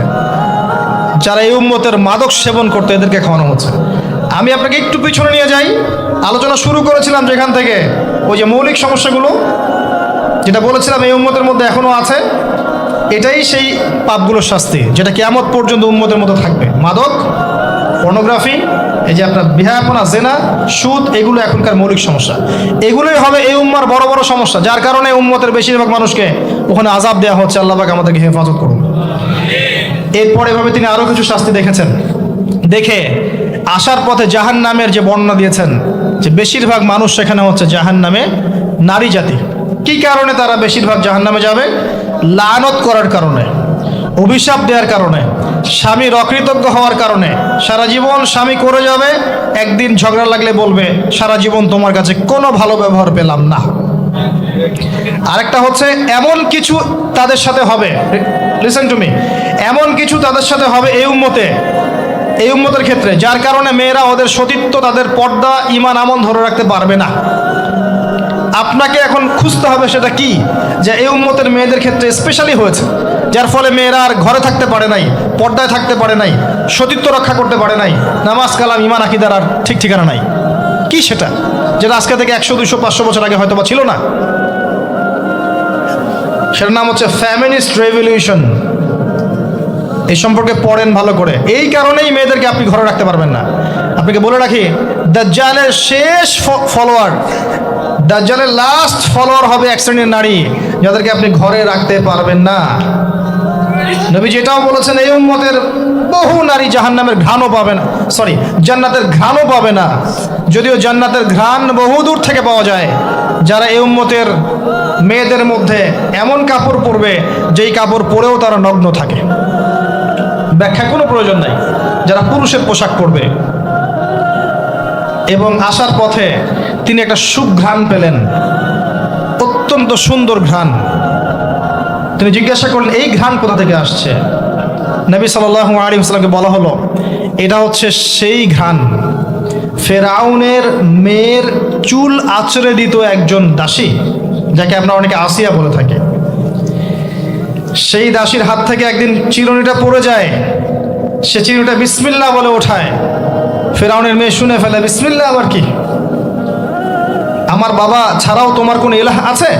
A: যারা এই উম্মতের মাদক সেবন করতে, এদেরকে খাওয়ানো হচ্ছে। আমি আপনাকে একটু পিছনে নিয়ে যাই, আলোচনা শুরু করেছিলাম যেখান থেকে, ওই যে মৌলিক সমস্যাগুলো যেটা বলেছিলাম এই উম্মতের মধ্যে এখনো আছে, এটাই সেই পাপগুলোর শাস্তি, যেটা কিয়ামত পর্যন্ত উম্মতের মধ্যে থাকবে। মাদক, পর্নোগ্রাফি, এই যে আপনার বিহায়াপনা, জেনা, সুদ, এগুলো এখনকার মৌলিক সমস্যা। এগুলোই হবে এই উম্মার বড় বড় সমস্যা, যার কারণে উম্মতের বেশিরভাগ মানুষকে ওখানে আযাব দেওয়া হচ্ছে। আল্লাহ পাক আমাদেরকে হেফাজত করুন। এরপর এভাবে তিনি আরো কিছু শাস্তি দেখেছেন, দেখে আসার পথে জাহান্নামের যে বর্ণনা দিয়েছেন, যে বেশিরভাগ মানুষ সেখানে হচ্ছে জাহান্নামে নারী জাতি। কি কারণে তারা বেশিরভাগ জাহান্নামে যাবে? লানত করার কারণে, অভিশাপ দেওয়ার কারণে, স্বামীর অকৃতজ্ঞ হওয়ার কারণে। সারা জীবন স্বামী করে যাবে, একদিন ঝগড়া লাগলে বলবে, সারা জীবন তোমার কাছে কোনো ভালো ব্যবহার পেলাম না। আরেকটা হচ্ছে, এমন কিছু তাদের সাথে হবে, লিসেন টু মি, এমন কিছু তাদের সাথে হবে এই উম্মতের ক্ষেত্রে, যার কারণে মেয়েরা ওদের সতীত্ব, তাদের পর্দা, ঈমান, আমল ধরে রাখতে পারবে না। আপনাকে এখন খুঁজতে হবে সেটা কি, যে এই উম্মতের মেয়েদের ক্ষেত্রে স্পেশালি হয়েছে, যার ফলে মেয়েরা আর ঘরে থাকতে পারে নাই, পর্দায় থাকতে পারে নাই, সতীত্ব রক্ষা করতে পারে নাই, নামাজ, কালাম, ঈমান, আকীদার আর ঠিক ঠিকানা নাই। কি সেটা, যেটা আজকে থেকে 100, 200, 500 বছর আগে হয়তো বা ছিল না? সেটার নাম হচ্ছে ফেমিনিস্ট রেভলিউশন। এই সম্পর্কে পড়েন ভালো করে। এই কারণেই মেয়েদেরকে আপনি ঘরে রাখতে পারবেন না। আপনাকে বলে রাখি, দাজ্জালের শেষ ফলোয়ার, দাজ্জালের লাস্ট ফলোয়ার হবে এক শ্রেণীর নারী, যাদেরকে আপনি ঘরে রাখতে পারবেন না। নবী যেটাও বলেছেন, এই উম্মতের বহু নারী জাহান্নামের ঘ্রাণও পাবে না, জান্নাতের ঘ্রাণও পাবে না, যদিও জান্নাতের ঘ্রাণ বহু দূর থেকে পাওয়া যায়। যারা এই উম্মতের মেয়েদের মধ্যে এমন কাপড় পরবে, যেই কাপড় পরেও তারা নগ্ন থাকে, ব্যাখ্যা কোনো প্রয়োজন নাই, যারা পুরুষের পোশাক পরবে। এবং আসার পথে তিনি একটা সুঘ্রাণ পেলেন, অত্যন্ত সুন্দর ঘ্রাণ। তিনি জিজ্ঞাসা করলেন, এই ঘ্রাণ কোথা থেকে আসছে? নবী সাল্লাল্লাহু আলাইহি ওয়াসাল্লামকে বলা হলো, এটা হচ্ছে সেই ঘ্রাণ, ফেরাউনের মেয়ের চুল আঁচড়ে দিত একজন দাসী, যাকে আমরা অনেকে আসিয়া বলে থাকি। সেই দাসীর হাত থেকে একদিন চিরুনিটা পড়ে যায়, সে চিরুনিটা বিসমিল্লাহ বলে ওঠায়। ফেরাউনের মেয়ে শুনে ফেলে, বিসমিল্লাহ আবার কি? আমার বাবা ছাড়াও তোমার কোন ইলাহ আছে?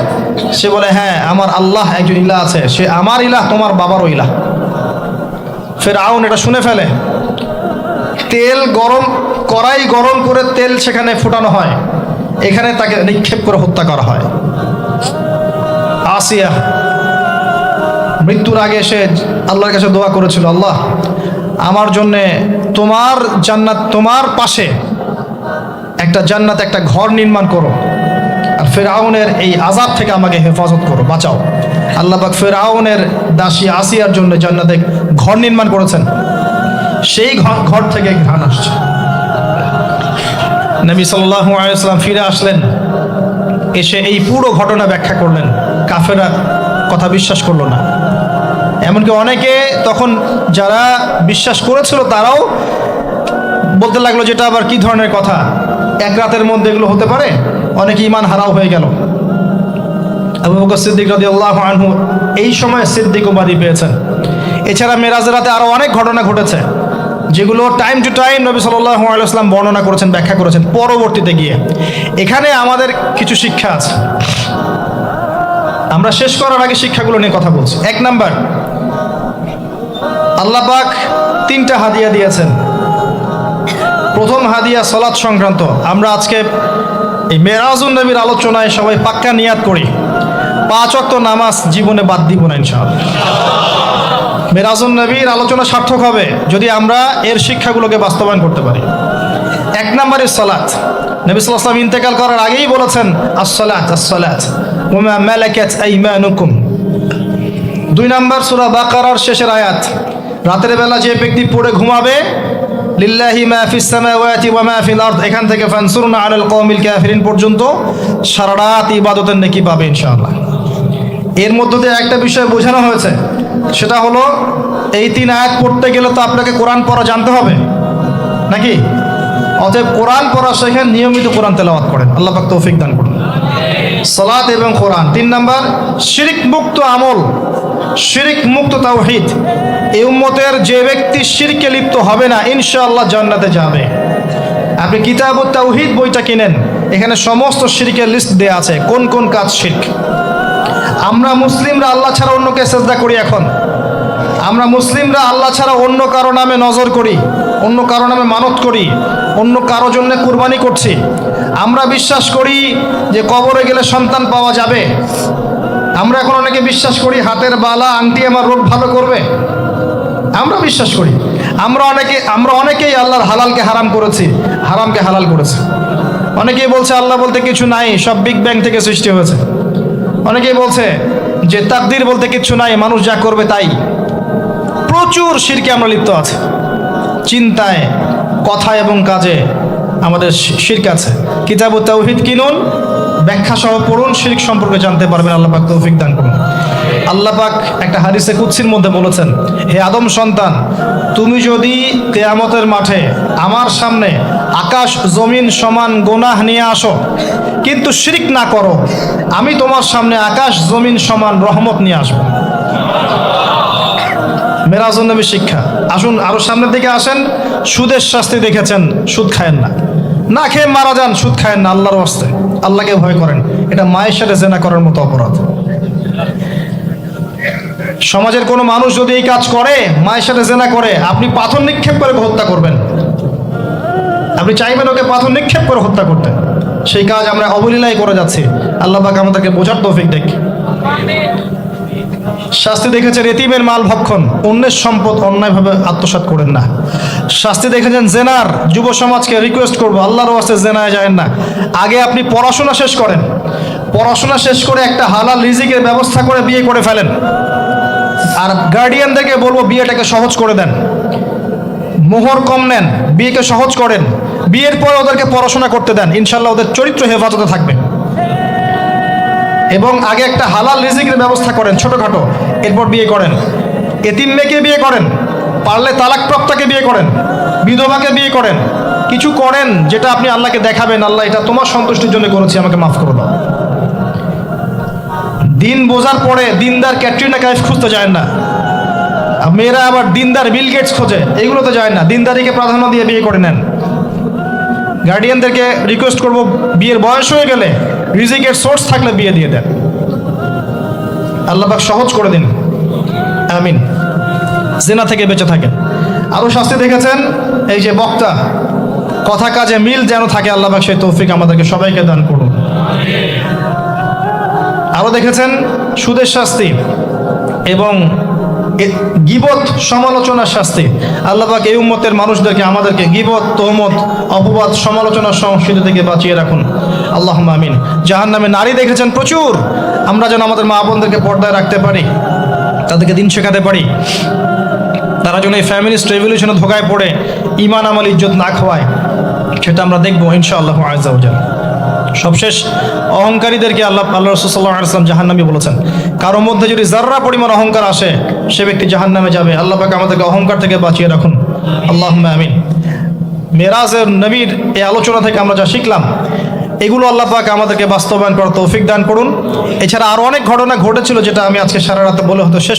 A: সে বলে, হ্যাঁ, আমার আল্লাহ একজন ইলাহ আছে, সে আমার ইলাহ, তোমার বাবারও ইলাহ। ফেরাউন এটা শুনে ফেলে। কড়াই গরম করে তেল সেখানে ফোটানো হয়, এখানে তাকে নিক্ষেপ করে হত্যা করা হয়। আসিয়া মৃত্যুর আগে সে আল্লাহর কাছে দোয়া করেছিল, আল্লাহ, আমার জন্যে তোমার জান্নাত, তোমার পাশে একটা জান্নাত, একটা ঘর নির্মাণ করো, আর ফেরাউনের এই আযাব থেকে আমাকে হেফাজত করো, বাঁচাও। আল্লাহ পাক ফেরাউনের দাসী আসিয়ার জন্য জান্নাতে ঘর নির্মাণ করেছেন, সেই ঘর থেকে ঘ্রাণ আসছে। নবী সাল্লাল্লাহু আলাইহি ওয়াসাল্লাম ফিরে আসলেন, এসে এই পুরো ঘটনা ব্যাখ্যা করলেন। কাফেররা কথা বিশ্বাস করলো না। এমনকি অনেকে তখন যারা বিশ্বাস করেছিল তারাও বলতে লাগলো, যেটা আবার কি ধরনের কথা, এক রাতের মধ্যে এগুলো হতে পারে? অনেকে ঈমান হারাও হয়ে গেল। আবু বকর সিদ্দিক রাদিয়াল্লাহু আনহু এই সময় সিদ্দিক উপাধি পেয়েছেন। এছাড়া মেরাজের রাতে আরও অনেক ঘটনা ঘটেছে, যেগুলো টাইম টু টাইম নবী সাল্লাল্লাহু আলাইহি ওয়াসাল্লাম বর্ণনা করেছেন, ব্যাখ্যা করেছেন পরবর্তীতে গিয়ে। এখানে আমাদের কিছু শিক্ষা আছে। আমরা শেষ করার আগে শিক্ষাগুলো নিয়ে কথা বলছি। 1 নাম্বার, আল্লাহ পাক 3টা হাদিয়া দিয়েছেন। প্রথম হাদিয়া সালাত সংক্রান্ত। আমরা আজকে এই মেরাজুন নবীর আলোচনায় সবাই পাক্কা নিয়াত করি, 5 ওয়াক্ত নামাজ জীবনে বাদ দিব না ইনশাআল্লাহ। মেরাজুন নবীর আলোচনা সার্থক হবে যদি আমরা এর শিক্ষাগুলোকে বাস্তবায়ন করতে পারি। 1 নম্বরে সালাত। নবী সাল্লাল্লাহু আলাইহি ওয়াসাল্লাম ইন্তেকাল করার আগেই বলেছেন, আস-সালাত আস-সালাত ওয়া মা মালাকাত আইমানুকুম। 2 নম্বর সূরা বাকারার শেষের আয়াত, রাতের বেলা যে ব্যক্তি পড়ে ঘুমাবে, লিল্লাহি মা ফিস সামাওয়াতি ওয়া মা ফিল আরদ, এখান থেকে ফানসুরনা আলাল কওমিল কাফিরিন পর্যন্ত সারা রাত ইবাদতের নেকি পাবে ইনশাআল্লাহ। এর মধ্য দিয়ে একটা বিষয় বোঝানো হয়েছে, সেটা হলো এই 3 আয়াত পড়তে গেলে তো আপনাকে কোরআন পড়া জানতে হবে নাকি? অতএব কোরআন পড়া শেখেন, নিয়মিত কোরআন তেলাওয়াত করেন, আল্লাহ পাক তৌফিক দান করুন। সালাত এবং কোরআন। 3 নাম্বার, শিরক মুক্ত আমল, শিরক মুক্ত তাওহীদ। এই উম্মতের যে ব্যক্তি শিরকে লিপ্ত হবে না, ইনশাআল্লাহ জান্নাতে যাবে। আপনি কিতাবুত তাওহীদ বইটা কিনেন, এখানে সমস্ত শিরকের লিস্ট দেয়া আছে, কোন কোন কাজ শিরক। আমরা মুসলিমরা আল্লাহ ছাড়া অন্যকে সেজদা করি। এখন আমরা মুসলিমরা আল্লাহ ছাড়া অন্য কারো নামে নজর করি, অন্য কারো নামে মানত করি, অন্য কারো জন্য কুরবানি করছি। আমরা বিশ্বাস করি যে কবরে গেলে সন্তান পাওয়া যাবে। আমরা এখন অনেকে বিশ্বাস করি হাতের বালা আংটি আমার রোগ ভালো করবে। আমরা বিশ্বাস করি। আমরা অনেকেই আল্লাহর হালালকে হারাম করেছি, হারামকে হালাল করেছি। অনেকেই বলছে আল্লাহ বলতে কিছু নাই, সব বিগ ব্যাং থেকে সৃষ্টি হয়েছে। অনেকেই বলছে যে তাকদীর বলতে কিছু নাই, মানুষ যা করবে তাই। প্রচুর শিরকে আমরা লিপ্ত আছি। চিন্তায়, কথা এবং কাজে আমাদের শিরক আছে। কিতাবুত তাওহীদ কিনুন, ব্যাখ্যা সহ পড়ুন, শিরক সম্পর্কে জানতে পারবেন। আল্লাহ পাক তৌফিক দান করুন। আল্লাহ পাক একটা হাদিসে কুদসির মধ্যে বলেছেন, হে আদম সন্তান, তুমি যদি কিয়ামতের মাঠে আমার সামনে আকাশ জমিন সমান গুনাহ নিয়ে আসো কিন্তু শিরক না করো, আমি তোমার সামনে আকাশ জমিন সমান রহমত নিয়ে আসবো। মেরাজুন নবীর শিক্ষা। আসুন আরো সামনের দিকে আসেন। সুদের শাস্তি দেখেছেন, সুদ খায়েন না, না খেয়ে মারা যান, সুদ খায়েন না, আল্লাহর ওয়াস্তে আল্লাহকে ভয় করেন। এটা মায়ের সাথে জেনা করার মতো অপরাধ। সমাজের কোনো মানুষ যদি এই কাজ করে, মায়ের সাথে জেনা করে, আপনি পাথর নিক্ষেপ করে হত্যা করবেন। আপনি চাইবেন ওকে পাথর নিক্ষেপ করে হত্যা করতে। সেই কাজ আমরা অবলীলায় করে যাচ্ছি। আল্লাহ পাক আমাদেরকে বোঝার তৌফিক দেখ। শাস্তি দেখেছেন এতিমের মাল ভক্ষণ, অন্যের সম্পদ অন্যায়ভাবে আত্মসাৎ করেন না। শাস্তি দেখেছেন জেনার। যুব সমাজকে রিকোয়েস্ট করবো, আল্লাহর ওয়াস্তে জেনায় যায়েন না। আগে আপনি পড়াশোনা শেষ করেন, পড়াশোনা শেষ করে একটা হালাল রিজিকের ব্যবস্থা করে বিয়ে করে ফেলেন। আর গার্ডিয়ানদেরকে বলবো বিয়েটাকে সহজ করে দেন, মোহর কম নেন, বিয়েকে সহজ করেন। বিয়ের পরে ওদেরকে পড়াশোনা করতে দেন, ইনশাল্লাহ ওদের চরিত্র হেফাজতে থাকবে। এবং আগে একটা হালাল রিজিকের ব্যবস্থা করেন ছোটোখাটো, এরপর বিয়ে করেন। এতিম মেয়েকে বিয়ে করেন, পারলে তালাকপ্রাপ্তাকে বিয়ে করেন, বিধবাকে বিয়ে করেন। কিছু করেন যেটা আপনি আল্লাহকে দেখাবেন, আল্লাহ এটা তোমার সন্তুষ্টির জন্য করেছি, আমাকে মাফ করে দাও। দিন বোঝার পরে দিনদার ক্যাটরিনা কাইফ খুঁজতে যায় না, মেয়েরা আবার দিনদার বিল গেটস খোঁজে, এগুলোতে যায় না। দিনদারিকে প্রাধান্য দিয়ে বিয়ে করে নেন। গার্ডিয়ানদেরকে রিকোয়েস্ট করব, বিয়ের বয়স হয়ে গেলে রিজিকের সোর্স থাকলে বিয়ে দিয়ে দেন। আল্লাহ পাক সহজ করে দিন, আমিন। জিনা থেকে বেঁচে থাকেন। আরও শাস্তি দেখেছেন এই যে বক্তা, কথা কাজে মিল যেন থাকে, আল্লাহ পাক সেই তৌফিক আমাদেরকে সবাইকে দান করুন। আরও দেখেছেন সুদের শাস্তি এবং গীবত সমালোচনার শাস্তি। আল্লাহ পাক এই উম্মতের মানুষদেরকে আমাদেরকে গীবত, তহমত, অপবাদ, সমালোচনার সংস্কৃতি থেকে বাঁচিয়ে রাখুন, আল্লাহুম্মা আমিন। জাহান্নামে নারী দেখেছেন প্রচুর, আমরা যেন আমাদের মা বোনদেরকে পর্দায় রাখতে পারি, তাদেরকে দিন শেখাতে পারি, তারা যেন এই ফ্যামিলিস্ট রেভলিউশনে ধোকায় পড়ে ইমান আমল ইজ্জত না খাওয়ায়, সেটা আমরা দেখবো ইনশাআল্লাহ আযজা ওয়া জাল্লা। সবশেষ, অহংকারীদেরকে আল্লাহ রাসূল সাল্লাল্লাহু আলাইহি ওয়াসাল্লাম জাহান্নামী বলেছেন। কারোর মধ্যে যদি যাররা পরিমাণ অহংকার আসে, সে ব্যক্তি জাহান্নামে যাবে। আল্লাহ পাক আমাদেরকে অহংকার থেকে বাঁচিয়ে রাখুন, আল্লাহুম্মা আমিন। মেরাজের নবীর এই আলোচনা থেকে আমরা যা শিখলাম, এগুলো আল্লাহ পাক আমাদেরকে বাস্তবায়ন করার তৌফিক দান করুন। এছাড়া আরও অনেক ঘটনা ঘটেছিল, যেটা আমি আজকে সারা রাতে বলে হয়তো শেষ